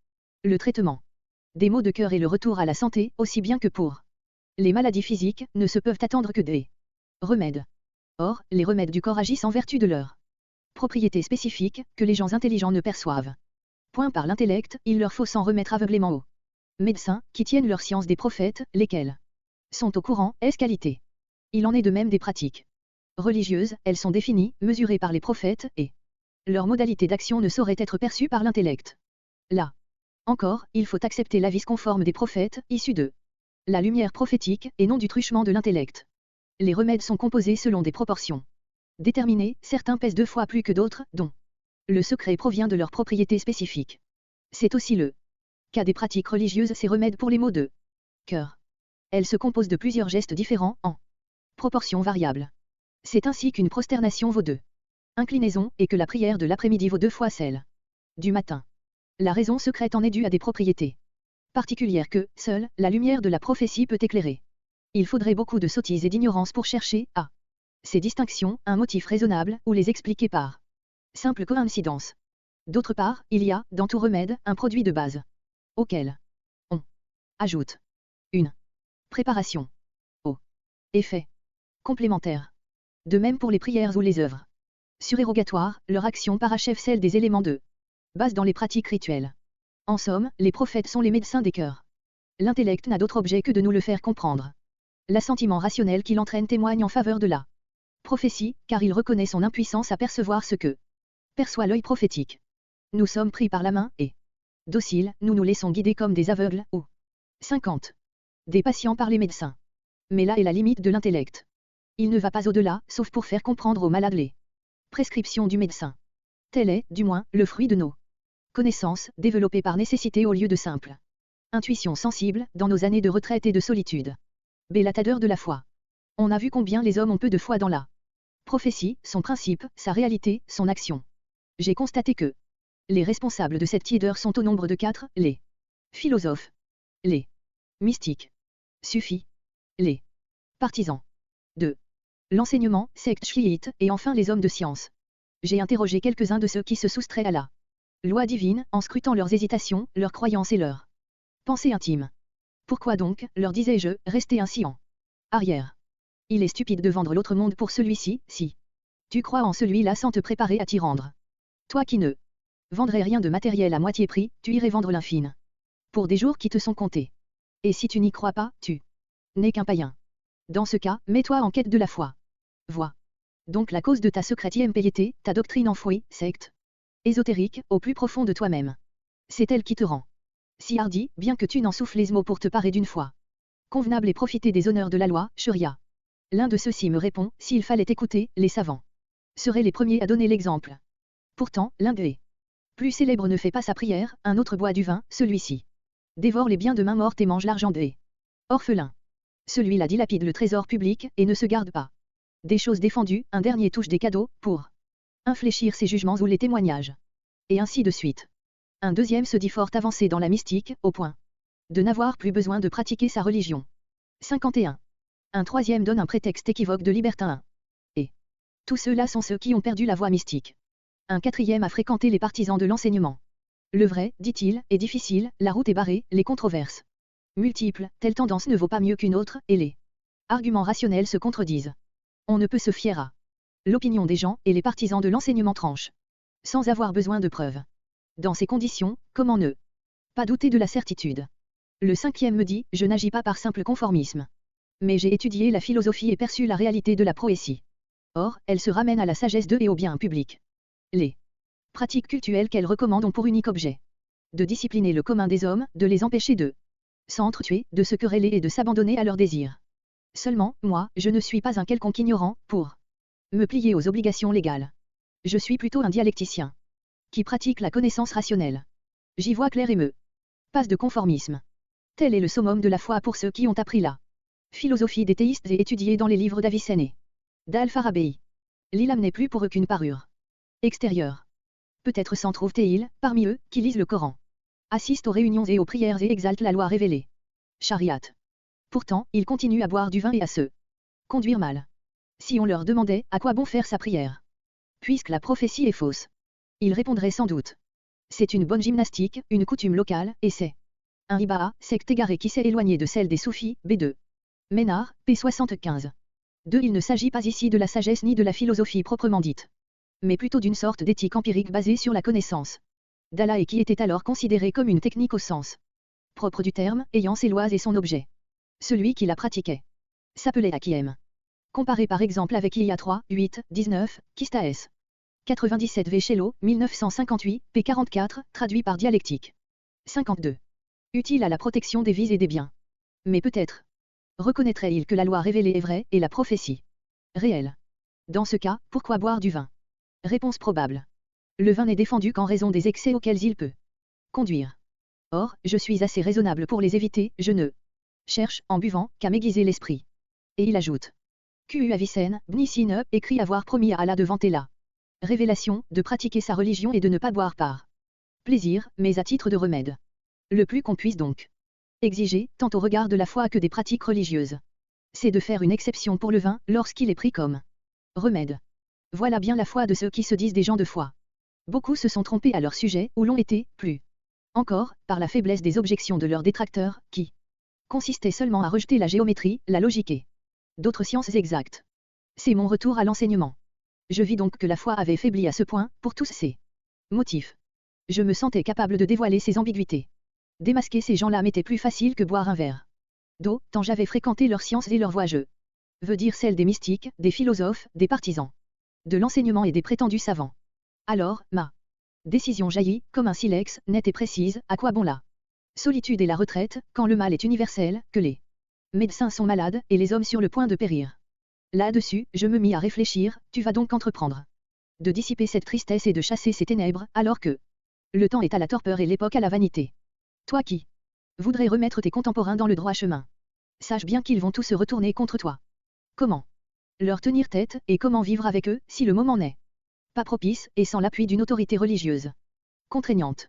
S1: Le traitement des maux de cœur et le retour à la santé, aussi bien que pour les maladies physiques, ne se peuvent attendre que des remèdes. Or, les remèdes du corps agissent en vertu de leurs propriétés spécifiques, que les gens intelligents ne perçoivent point par l'intellect, il leur faut s'en remettre aveuglément aux médecins, qui tiennent leur science des prophètes, lesquels sont au courant, est-ce qualité. Il en est de même des pratiques religieuses, elles sont définies, mesurées par les prophètes, et leur modalité d'action ne saurait être perçue par l'intellect. Là encore, il faut accepter l'avis conforme des prophètes, issus de la lumière prophétique, et non du truchement de l'intellect. Les remèdes sont composés selon des proportions déterminées, certains pèsent 2 fois plus que d'autres, dont le secret provient de leurs propriétés spécifiques. C'est aussi le cas des pratiques religieuses, ces remèdes pour les maux de cœur. Elles se composent de plusieurs gestes différents, en proportions variables. C'est ainsi qu'une prosternation vaut 2 inclinaisons, et que la prière de l'après-midi vaut 2 fois celle du matin. La raison secrète en est due à des propriétés particulières que, seule, la lumière de la prophétie peut éclairer. Il faudrait beaucoup de sottise et d'ignorance pour chercher, à ces distinctions, un motif raisonnable, ou les expliquer par simple coïncidence. D'autre part, il y a, dans tout remède, un produit de base, auquel on ajoute une préparation au effet complémentaire. De même pour les prières ou les œuvres surérogatoires, leur action parachève celle des éléments de base dans les pratiques rituelles. En somme, les prophètes sont les médecins des cœurs. L'intellect n'a d'autre objet que de nous le faire comprendre. L'assentiment rationnel qui l'entraîne témoigne en faveur de la prophétie, car il reconnaît son impuissance à percevoir ce que perçoit l'œil prophétique. Nous sommes pris par la main, et dociles, nous nous laissons guider comme des aveugles, ou 50. Des patients par les médecins. Mais là est la limite de l'intellect. Il ne va pas au-delà, sauf pour faire comprendre aux malades les prescriptions du médecin. Tel est, du moins, le fruit de nos connaissances, développées par nécessité au lieu de simple intuition sensible, dans nos années de retraite et de solitude. Bélatadeur de la foi. On a vu combien les hommes ont peu de foi dans la prophétie, son principe, sa réalité, son action. J'ai constaté que les responsables de cette tiédeur sont au nombre de 4, les philosophes, les mystiques, suffis, les partisans de l'enseignement, secte chiite, et enfin les hommes de science. J'ai interrogé quelques-uns de ceux qui se soustraient à la loi divine, en scrutant leurs hésitations, leurs croyances et leurs pensées intimes. Pourquoi donc, leur disais-je, rester ainsi en arrière? Il est stupide de vendre l'autre monde pour celui-ci, si tu crois en celui-là sans te préparer à t'y rendre. Toi qui ne vendrais rien de matériel à moitié prix, tu irais vendre l'infine. Pour des jours qui te sont comptés. Et si tu n'y crois pas, tu n'es qu'un païen. Dans ce cas, mets-toi en quête de la foi. Vois donc la cause de ta secrète impiété, ta doctrine enfouie, secte ésotérique, au plus profond de toi-même. C'est elle qui te rend si hardi, bien que tu n'en souffles les mots pour te parer d'une foi convenable et profiter des honneurs de la loi, Sharia. L'un de ceux-ci me répond, s'il fallait écouter, les savants seraient les premiers à donner l'exemple. Pourtant, l'un des plus célèbres ne fait pas sa prière, un autre boit du vin, celui-ci dévore les biens de main morte et mange l'argent des orphelins. Celui-là dilapide le trésor public, et ne se garde pas des choses défendues, un dernier touche des cadeaux, pour infléchir ses jugements ou les témoignages. Et ainsi de suite. Un deuxième se dit fort avancé dans la mystique, au point de n'avoir plus besoin de pratiquer sa religion. 51. Un troisième donne un prétexte équivoque de libertin. Et tous ceux-là sont ceux qui ont perdu la voie mystique. Un quatrième a fréquenté les partisans de l'enseignement. Le vrai, dit-il, est difficile, la route est barrée, les controverses multiples, telle tendance ne vaut pas mieux qu'une autre, et les arguments rationnels se contredisent. On ne peut se fier à l'opinion des gens, et les partisans de l'enseignement tranchent sans avoir besoin de preuves. Dans ces conditions, comment ne pas douter de la certitude? Le cinquième me dit, je n'agis pas par simple conformisme. Mais j'ai étudié la philosophie et perçu la réalité de la poésie. Or, elle se ramène à la sagesse d'eux et au bien public. Les pratiques cultuelles qu'elle recommande ont pour unique objet de discipliner le commun des hommes, de les empêcher de s'entretuer, de se quereller et de s'abandonner à leurs désirs. Seulement, moi, je ne suis pas un quelconque ignorant, pour me plier aux obligations légales. Je suis plutôt un dialecticien qui pratique la connaissance rationnelle. J'y vois clair et me passe de conformisme. Tel est le summum de la foi pour ceux qui ont appris la philosophie des théistes et étudié dans les livres d'Avicenne et d'Al-Farabi. L'ilham n'est plus pour eux qu'une parure extérieure. Peut-être s'en trouve-t-il, parmi eux, qui lisent le Coran, assistent aux réunions et aux prières et exaltent la loi révélée. Chariat. Pourtant, ils continuent à boire du vin et à se conduire mal. Si on leur demandait à quoi bon faire sa prière, puisque la prophétie est fausse, ils répondraient sans doute. C'est une bonne gymnastique, une coutume locale, et c'est un Ibaha, secte égarée qui s'est éloignée de celle des soufis, B2. Ménard, P75. 2. Il ne s'agit pas ici de la sagesse ni de la philosophie proprement dite, mais plutôt d'une sorte d'éthique empirique basée sur la connaissance d'Allah et qui était alors considérée comme une technique au sens propre du terme, ayant ses lois et son objet. Celui qui la pratiquait s'appelait Hakim. Comparé par exemple avec IA 3, 8, 19, Kista S. 97 Véchello, 1958, P44, traduit par dialectique. 52. Utile à la protection des vies et des biens. Mais peut-être reconnaîtrait-il que la loi révélée est vraie et la prophétie réelle. Dans ce cas, pourquoi boire du vin? Réponse probable. Le vin n'est défendu qu'en raison des excès auxquels il peut conduire. Or, je suis assez raisonnable pour les éviter, je ne cherche, en buvant, qu'à m'aiguiser l'esprit. Et il ajoute. Q.U. Avicenne, Bnisine, écrit avoir promis à Allah de vanter la révélation, de pratiquer sa religion et de ne pas boire par plaisir, mais à titre de remède. Le plus qu'on puisse donc exiger, tant au regard de la foi que des pratiques religieuses, c'est de faire une exception pour le vin, lorsqu'il est pris comme remède. Voilà bien la foi de ceux qui se disent des gens de foi. Beaucoup se sont trompés à leur sujet, ou l'ont été, plus encore, par la faiblesse des objections de leurs détracteurs, qui consistaient seulement à rejeter la géométrie, la logique et d'autres sciences exactes. C'est mon retour à l'enseignement. Je vis donc que la foi avait faibli à ce point, pour tous ces motifs. Je me sentais capable de dévoiler ces ambiguïtés. Démasquer ces gens-là m'était plus facile que boire un verre d'eau, tant j'avais fréquenté leurs sciences et leurs voies, je veux dire celles des mystiques, des philosophes, des partisans de l'enseignement et des prétendus savants. Alors, ma décision jaillit, comme un silex, nette et précise, à quoi bon la solitude et la retraite, quand le mal est universel, que les médecins sont malades, et les hommes sur le point de périr. Là-dessus, je me mis à réfléchir, tu vas donc entreprendre de dissiper cette tristesse et de chasser ces ténèbres, alors que le temps est à la torpeur et l'époque à la vanité. Toi qui voudrais remettre tes contemporains dans le droit chemin, sache bien qu'ils vont tous se retourner contre toi. Comment leur tenir tête, et comment vivre avec eux, si le moment n'est pas propice, et sans l'appui d'une autorité religieuse contraignante.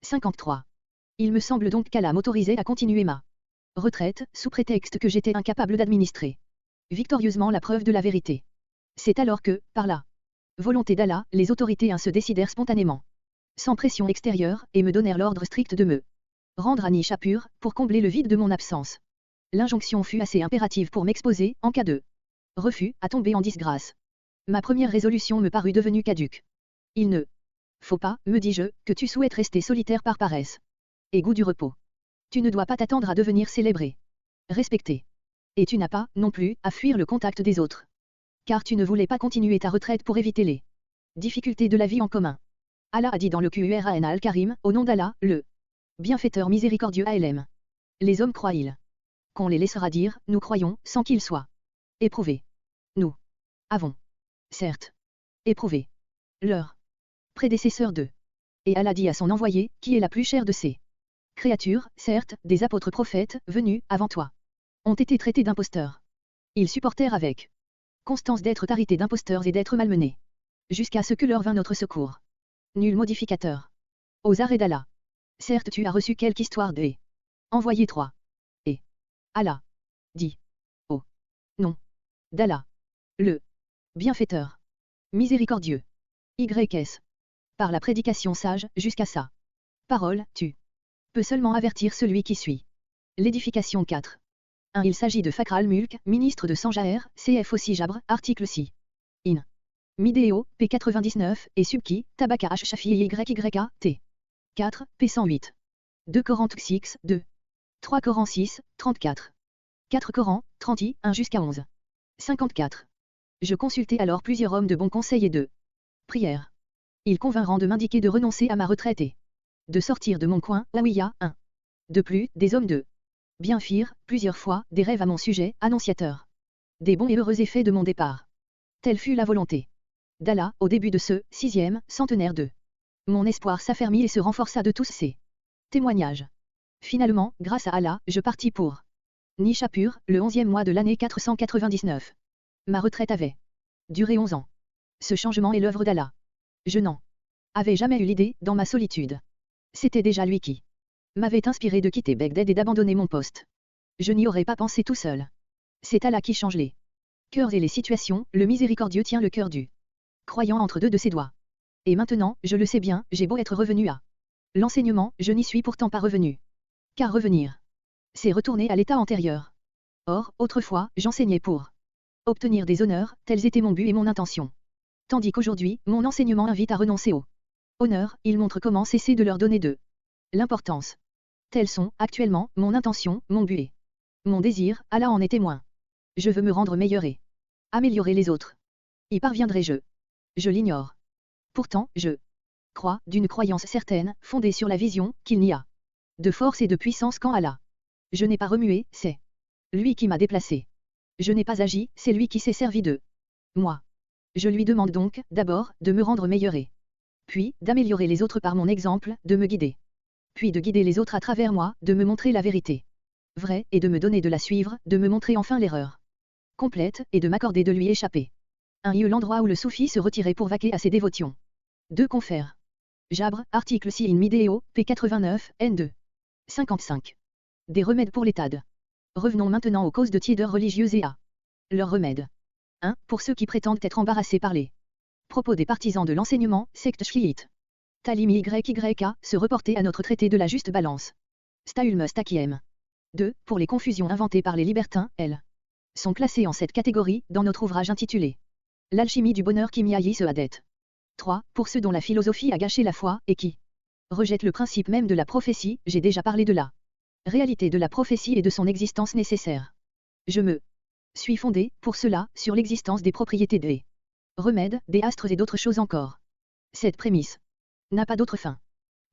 S1: 53. Il me semble donc qu'Allah m'autorisait à continuer ma retraite, sous prétexte que j'étais incapable d'administrer victorieusement la preuve de la vérité. C'est alors que, par la volonté d'Allah, les autorités se décidèrent spontanément, sans pression extérieure, et me donnèrent l'ordre strict de me rendre à Nishapur, pour combler le vide de mon absence. L'injonction fut assez impérative pour m'exposer, en cas de refus, à tomber en disgrâce. Ma première résolution me parut devenue caduque. Il ne faut pas, me dis-je, que tu souhaites rester solitaire par paresse et goût du repos. Tu ne dois pas t'attendre à devenir célébré, respecté. Et tu n'as pas, non plus, à fuir le contact des autres. Car tu ne voulais pas continuer ta retraite pour éviter les difficultés de la vie en commun. Allah a dit dans le Qur'an al-Karim, au nom d'Allah, le bienfaiteur miséricordieux ALM. Les hommes croient-ils qu'on les laissera dire, nous croyons, sans qu'ils soient éprouvés. Nous avons, certes, éprouvé leur prédécesseur d'eux. Et Allah dit à son envoyé, qui est la plus chère de ses créatures, certes, des apôtres prophètes, venus, avant toi, ont été traités d'imposteurs. Ils supportèrent avec constance d'être tarités d'imposteurs et d'être malmenés, jusqu'à ce que leur vînt notre secours. Nul modificateur. Aux arrêts d'Allah. Certes tu as reçu quelque histoire des envoyés 3. Et Allah dit au nom d'Allah, le bienfaiteur, miséricordieux. YS. Par la prédication sage, jusqu'à sa parole, tu peux seulement avertir celui qui suit. L'édification 4. 1. Il s'agit de Fakr al-Mulk, ministre de Sanjaher, CF aussi Jabre, article 6. In. Mideo, P99, et Subki, Tabaka H. Shafi YYA, T. 4, P108. 2 Coran 6, 2. 3 Coran 6, 34. 4 Coran, 30 1 jusqu'à 11. 54. Je consultai alors plusieurs hommes de bon conseil et de prière. Ils convinrent de m'indiquer de renoncer à ma retraite et de sortir de mon coin, là où il y a 1. De plus, des hommes de bien firent, plusieurs fois, des rêves à mon sujet, annonciateurs des bons et heureux effets de mon départ. Telle fut la volonté d'Allah, au début de ce 6e centenaire de mon espoir s'affermit et se renforça de tous ces témoignages. Finalement, grâce à Allah, je partis pour Nishapur, le 11e mois de l'année 499. Ma retraite avait duré 11 ans. Ce changement est l'œuvre d'Allah. Je n'en avais jamais eu l'idée, dans ma solitude. C'était déjà lui qui m'avait inspiré de quitter Bagdad et d'abandonner mon poste. Je n'y aurais pas pensé tout seul. C'est Allah qui change les cœurs et les situations, le miséricordieux tient le cœur du croyant entre deux de ses doigts. Et maintenant, je le sais bien, j'ai beau être revenu à l'enseignement, je n'y suis pourtant pas revenu. Car revenir, c'est retourner à l'état antérieur. Or, autrefois, j'enseignais pour obtenir des honneurs, tels étaient mon but et mon intention. Tandis qu'aujourd'hui, mon enseignement invite à renoncer aux honneurs, il montre comment cesser de leur donner de l'importance. Tels sont, actuellement, mon intention, mon but et mon désir, Allah en est témoin. Je veux me rendre meilleur et améliorer les autres. Y parviendrai-je? Je l'ignore. Pourtant, je crois, d'une croyance certaine, fondée sur la vision, qu'il n'y a de force et de puissance qu'en Allah. Je n'ai pas remué, c'est lui qui m'a déplacé. Je n'ai pas agi, c'est lui qui s'est servi de moi. Je lui demande donc, d'abord, de me rendre meilleur et puis, d'améliorer les autres par mon exemple, de me guider. Puis de guider les autres à travers moi, de me montrer la vérité vraie, et de me donner de la suivre, de me montrer enfin l'erreur complète, et de m'accorder de lui échapper. Un lieu l'endroit où le soufi se retirait pour vaquer à ses dévotions. 2 confères. Jabre, article 6 in Mideo, p. 89, n2. 55. Des remèdes pour l'étade. Revenons maintenant aux causes de tiédeur religieuse et à leurs remèdes. 1. Pour ceux qui prétendent être embarrassés par les propos des partisans de l'enseignement, secte chiite. Talim YYK, se reporter à notre traité de la juste balance. Staulmus Takiem. 2. Pour les confusions inventées par les libertins, elles sont classées en cette catégorie, dans notre ouvrage intitulé L'alchimie du bonheur qui Kimia se adet. 3. Pour ceux dont la philosophie a gâché la foi, et qui rejettent le principe même de la prophétie, j'ai déjà parlé de la réalité de la prophétie et de son existence nécessaire. Je me suis fondé, pour cela, sur l'existence des propriétés des remèdes, des astres et d'autres choses encore. Cette prémisse n'a pas d'autre fin.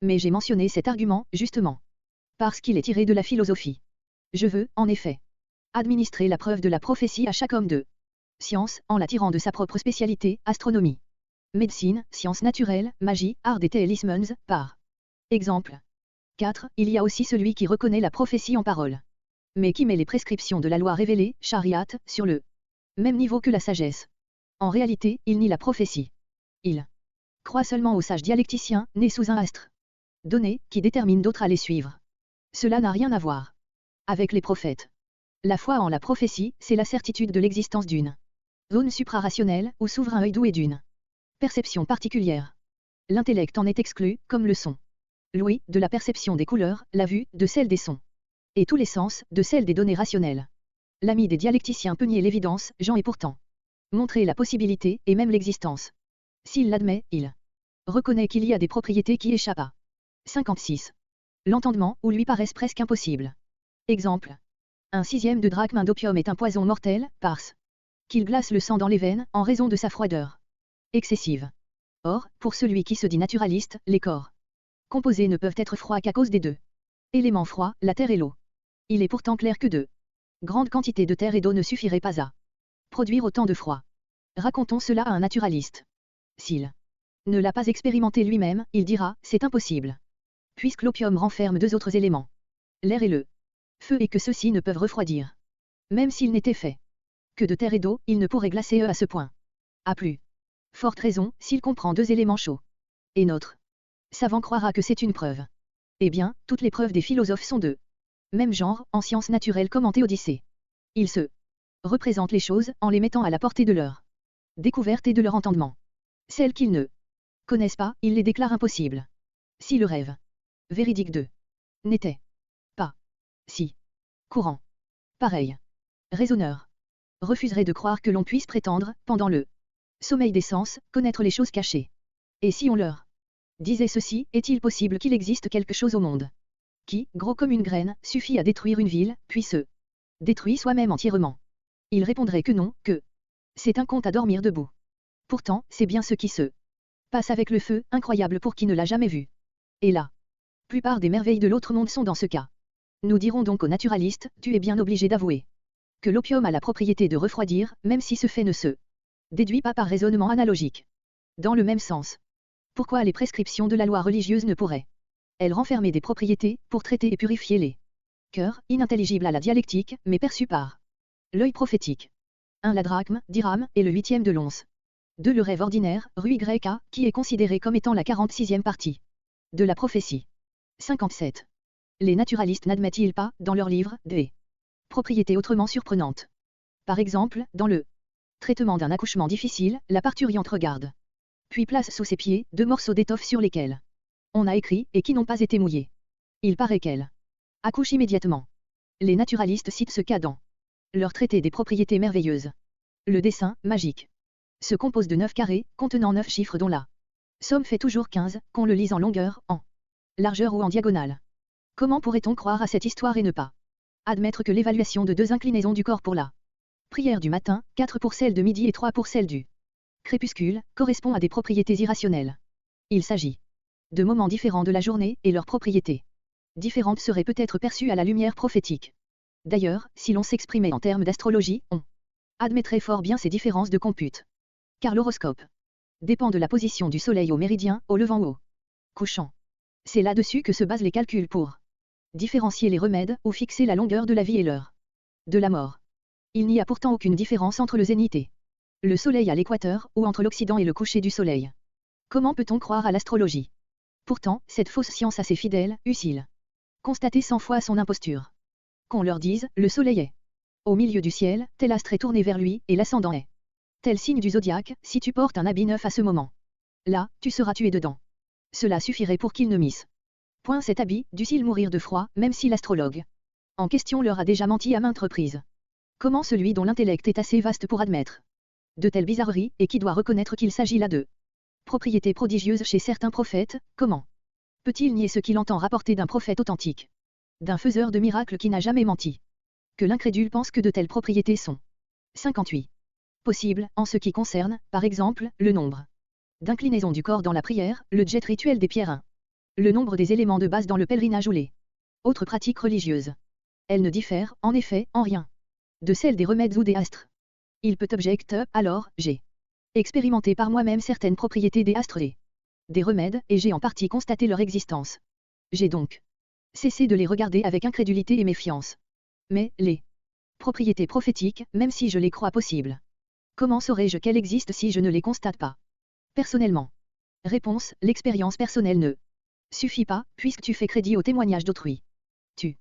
S1: Mais j'ai mentionné cet argument, justement, parce qu'il est tiré de la philosophie. Je veux, en effet, administrer la preuve de la prophétie à chaque homme de science, en la tirant de sa propre spécialité, astronomie, médecine, sciences naturelles, magie, art des talismans, par exemple. 4. Il y a aussi celui qui reconnaît la prophétie en parole, mais qui met les prescriptions de la loi révélée, chariat, sur le même niveau que la sagesse. En réalité, il nie la prophétie. Il croit seulement aux sages dialecticiens, nés sous un astre donné, qui détermine d'autres à les suivre. Cela n'a rien à voir avec les prophètes. La foi en la prophétie, c'est la certitude de l'existence d'une zone suprarationnelle, ou souverain œil doué d'une perception particulière. L'intellect en est exclu, comme le son. L'ouïe, de la perception des couleurs, la vue, de celle des sons. Et tous les sens, de celle des données rationnelles. L'ami des dialecticiens peut nier l'évidence, Jean et pourtant montrer la possibilité, et même l'existence. S'il l'admet, il reconnaît qu'il y a des propriétés qui échappent à 56. L'entendement, ou lui paraissent presque impossibles. Exemple. Un 6e de drachme d'opium est un poison mortel, parce qu'il glace le sang dans les veines, en raison de sa froideur excessive. Or, pour celui qui se dit naturaliste, les corps composés ne peuvent être froids qu'à cause des 2 éléments froids, la terre et l'eau. Il est pourtant clair que de grandes quantités de terre et d'eau ne suffiraient pas à produire autant de froid. Racontons cela à un naturaliste. S'il ne l'a pas expérimenté lui-même, il dira, c'est impossible. Puisque l'opium renferme 2 autres éléments, l'air et le feu, et que ceux-ci ne peuvent refroidir. Même s'il n'était fait que de terre et d'eau, il ne pourrait glacer eux à ce point. À plus forte raison, s'il comprend 2 éléments chauds. Et notre savant croira que c'est une preuve. Eh bien, toutes les preuves des philosophes sont de même genre, en sciences naturelles comme en théodicée. Ils se représentent les choses, en les mettant à la portée de leur découverte et de leur entendement. Celles qu'ils ne connaissent pas, ils les déclarent impossibles. Si le rêve véridique d'eux n'était pas si courant, pareil raisonneur refuserait de croire que l'on puisse prétendre, pendant le sommeil des sens, connaître les choses cachées. Et si on leur disait ceci, est-il possible qu'il existe quelque chose au monde qui, gros comme une graine, suffit à détruire une ville, puis se détruit soi-même entièrement? Il répondrait que non, que c'est un conte à dormir debout. Pourtant, c'est bien ce qui se passe avec le feu, incroyable pour qui ne l'a jamais vu. Et la plupart des merveilles de l'autre monde sont dans ce cas. Nous dirons donc aux naturalistes, tu es bien obligé d'avouer que l'opium a la propriété de refroidir, même si ce fait ne se déduit pas par raisonnement analogique. Dans le même sens. Pourquoi les prescriptions de la loi religieuse ne pourraient-elles renfermer des propriétés, pour traiter et purifier les cœurs, inintelligibles à la dialectique, mais perçus par l'œil prophétique? 1. La drachme, dirham, est le 8e de l'once. 2. Le rêve ordinaire, rue YK, qui est considéré comme étant la 46e partie de la prophétie. 57. Les naturalistes n'admettent-ils pas, dans leurs livres, des propriétés autrement surprenantes? Par exemple, dans le Traitement d'un accouchement difficile, la parturiente regarde. Puis place sous ses pieds 2 morceaux d'étoffe sur lesquels on a écrit et qui n'ont pas été mouillés. Il paraît qu'elle accouche immédiatement. Les naturalistes citent ce cas dans leur traité des propriétés merveilleuses. Le dessin, magique, se compose de 9 carrés, contenant 9 chiffres dont la somme fait toujours 15, qu'on le lise en longueur, en largeur ou en diagonale. Comment pourrait-on croire à cette histoire et ne pas admettre que l'évaluation de 2 inclinaisons du corps pour la prière du matin, 4 pour celle de midi et 3 pour celle du crépuscule, correspond à des propriétés irrationnelles. Il s'agit de moments différents de la journée et leurs propriétés différentes seraient peut-être perçues à la lumière prophétique. D'ailleurs, si l'on s'exprimait en termes d'astrologie, on admettrait fort bien ces différences de compute. Car l'horoscope dépend de la position du soleil au méridien, au levant ou au couchant. C'est là-dessus que se basent les calculs pour différencier les remèdes ou fixer la longueur de la vie et l'heure de la mort. Il n'y a pourtant aucune différence entre le zénith et le soleil à l'équateur ou entre l'Occident et le coucher du soleil. Comment peut-on croire à l'astrologie? Pourtant, cette fausse science a ses fidèles, eussent-ils constaté 100 fois son imposture. Qu'on leur dise, le soleil est au milieu du ciel, tel astre est tourné vers lui, et l'ascendant est tel signe du zodiaque, si tu portes un habit neuf à ce moment. Là, tu seras tué dedans. Cela suffirait pour qu'ils ne missent point cet habit, dût-il mourir de froid, même si l'astrologue en question leur a déjà menti à maintes reprises. Comment celui dont l'intellect est assez vaste pour admettre de telles bizarreries, et qui doit reconnaître qu'il s'agit là de propriétés prodigieuses chez certains prophètes, comment peut-il nier ce qu'il entend rapporter d'un prophète authentique, d'un faiseur de miracles qui n'a jamais menti? Que l'incrédule pense que de telles propriétés sont 58 possibles, en ce qui concerne, par exemple, le nombre d'inclinaisons du corps dans la prière, le jet rituel des pierres 1, le nombre des éléments de base dans le pèlerinage ou les autres pratiques religieuses. Elles ne diffèrent, en effet, en rien de celles des remèdes ou des astres. Il peut objecter, alors, j'ai expérimenté par moi-même certaines propriétés des astres et des remèdes, et j'ai en partie constaté leur existence. J'ai donc cessé de les regarder avec incrédulité et méfiance. Mais, les propriétés prophétiques, même si je les crois possibles, comment saurais-je qu'elles existent si je ne les constate pas personnellement? Réponse, l'expérience personnelle ne suffit pas, puisque tu fais crédit au témoignage d'autrui. Tu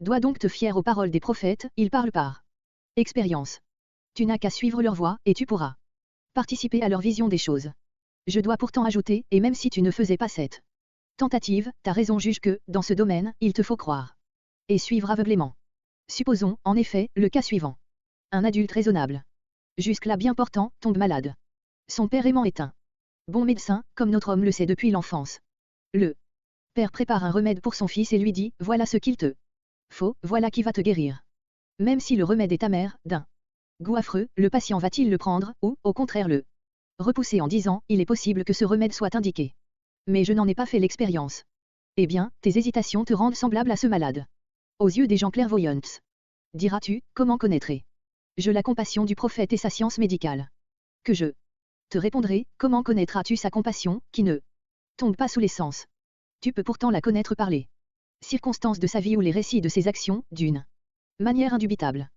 S1: dois donc te fier aux paroles des prophètes, ils parlent par expérience. Tu n'as qu'à suivre leur voie, et tu pourras participer à leur vision des choses. Je dois pourtant ajouter, et même si tu ne faisais pas cette tentative, ta raison juge que, dans ce domaine, il te faut croire et suivre aveuglément. Supposons, en effet, le cas suivant. Un adulte raisonnable, jusque-là bien portant, tombe malade. Son père aimant est un bon médecin, comme notre homme le sait depuis l'enfance. Le père prépare un remède pour son fils et lui dit, voilà ce qu'il te faut, voilà qui va te guérir. Même si le remède est amer, d'un goût affreux, le patient va-t-il le prendre, ou, au contraire le repousser en disant, il est possible que ce remède soit indiqué. Mais je n'en ai pas fait l'expérience. Eh bien, tes hésitations te rendent semblable à ce malade. Aux yeux des gens clairvoyants. Diras-tu, comment connaîtrais-je la compassion du prophète et sa science médicale? Que je te répondrai, comment connaîtras-tu sa compassion, qui ne tombe pas sous les sens? Tu peux pourtant la connaître par les circonstances de sa vie ou les récits de ses actions, d'une manière indubitable.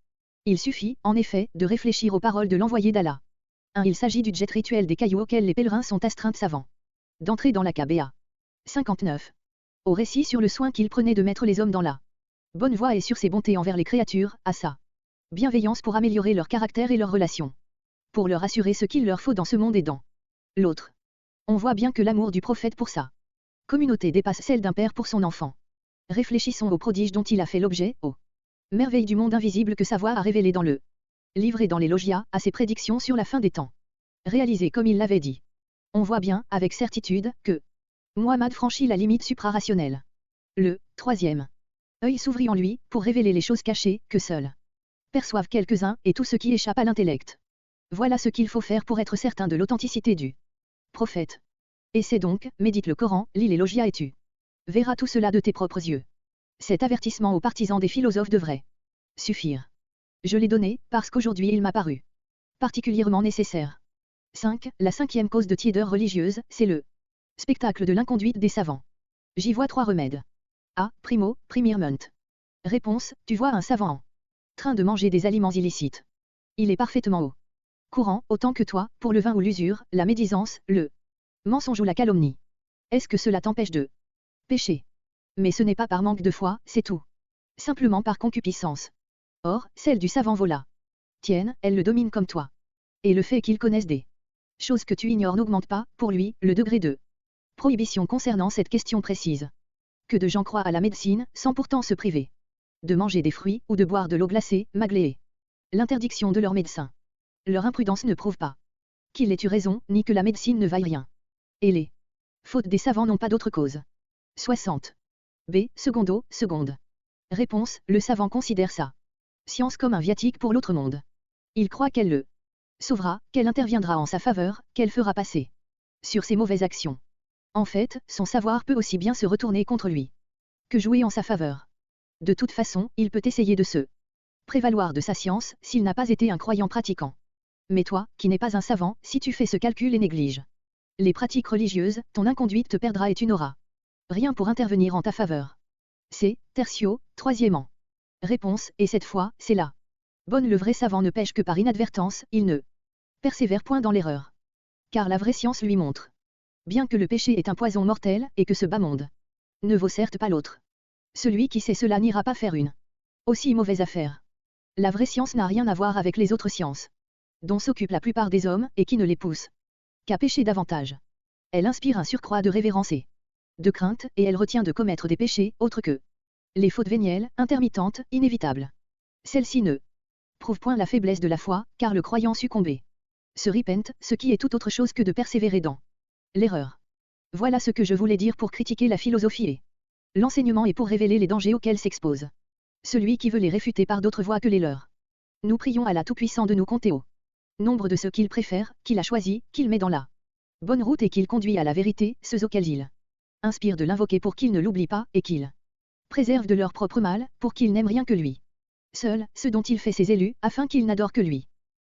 S1: Il suffit, en effet, de réfléchir aux paroles de l'envoyé d'Allah. Il s'agit du jet rituel des cailloux auxquels les pèlerins sont astreints savants d'entrer dans la Kaaba. 59. Au récit sur le soin qu'il prenait de mettre les hommes dans la bonne voie et sur ses bontés envers les créatures, à sa bienveillance pour améliorer leur caractère et leurs relations, pour leur assurer ce qu'il leur faut dans ce monde et dans l'autre. On voit bien que l'amour du prophète pour sa communauté dépasse celle d'un père pour son enfant. Réfléchissons aux prodiges dont il a fait l'objet, aux merveilles du monde invisible que sa voix a révélé dans le livre et dans les logias, à ses prédictions sur la fin des temps. Réalisées comme il l'avait dit. On voit bien, avec certitude, que Muhammad franchit la limite suprarationnelle. Le troisième œil s'ouvrit en lui, pour révéler les choses cachées, que seuls perçoivent quelques-uns, et tout ce qui échappe à l'intellect. Voilà ce qu'il faut faire pour être certain de l'authenticité du prophète. Essaie donc, médite le Coran, lis les logias et tu verras tout cela de tes propres yeux. Cet avertissement aux partisans des philosophes devrait suffire. Je l'ai donné, parce qu'aujourd'hui il m'a paru particulièrement nécessaire. 5. La cinquième cause de tiédeur religieuse, c'est le spectacle de l'inconduite des savants. J'y vois 3 remèdes. A. Primo, primirement. Réponse, tu vois un savant en train de manger des aliments illicites. Il est parfaitement au courant, autant que toi, pour le vin ou l'usure, la médisance, le mensonge ou la calomnie. Est-ce que cela t'empêche de pécher? Mais ce n'est pas par manque de foi, c'est tout simplement par concupiscence. Or, celle du savant vaut la tienne, elle le domine comme toi. Et le fait qu'il connaisse des choses que tu ignores n'augmente pas, pour lui, le degré de prohibition concernant cette question précise. Que de gens croient à la médecine, sans pourtant se priver de manger des fruits ou de boire de l'eau glacée, malgré l'interdiction de leur médecin. Leur imprudence ne prouve pas qu'il ait eu raison, ni que la médecine ne vaille rien. Et les fautes des savants n'ont pas d'autre cause. 60. B. Seconde. Réponse. Le savant considère sa science comme un viatique pour l'autre monde. Il croit qu'elle le sauvera, qu'elle interviendra en sa faveur, qu'elle fera passer sur ses mauvaises actions. En fait, son savoir peut aussi bien se retourner contre lui que jouer en sa faveur. De toute façon, il peut essayer de se prévaloir de sa science, s'il n'a pas été un croyant pratiquant. Mais toi, qui n'es pas un savant, si tu fais ce calcul et négliges les pratiques religieuses, ton inconduite te perdra et tu n'auras rien pour intervenir en ta faveur. C'est, tertio, troisièmement. Réponse, et cette fois, c'est là. Bonne, le vrai savant ne pêche que par inadvertance, il ne persévère point dans l'erreur. Car la vraie science lui montre bien que le péché est un poison mortel, et que ce bas monde ne vaut certes pas l'autre. Celui qui sait cela n'ira pas faire une aussi mauvaise affaire. La vraie science n'a rien à voir avec les autres sciences, dont s'occupent la plupart des hommes, et qui ne les poussent qu'à pécher davantage. Elle inspire un surcroît de révérence et de crainte, et elle retient de commettre des péchés, autres que les fautes vénielles, intermittentes, inévitables. Celle-ci ne prouve point la faiblesse de la foi, car le croyant succombé se repent, ce qui est tout autre chose que de persévérer dans l'erreur. Voilà ce que je voulais dire pour critiquer la philosophie et l'enseignement et pour révéler les dangers auxquels s'expose celui qui veut les réfuter par d'autres voies que les leurs. Nous prions Allah Tout-Puissant de nous compter au nombre de ceux qu'il préfère, qu'il a choisis, qu'il met dans la bonne route et qu'il conduit à la vérité, ceux auxquels il inspire de l'invoquer pour qu'ils ne l'oublient pas, et qu'il préserve de leur propre mal, pour qu'ils n'aiment rien que lui seul, ceux dont il fait ses élus, afin qu'ils n'adorent que lui.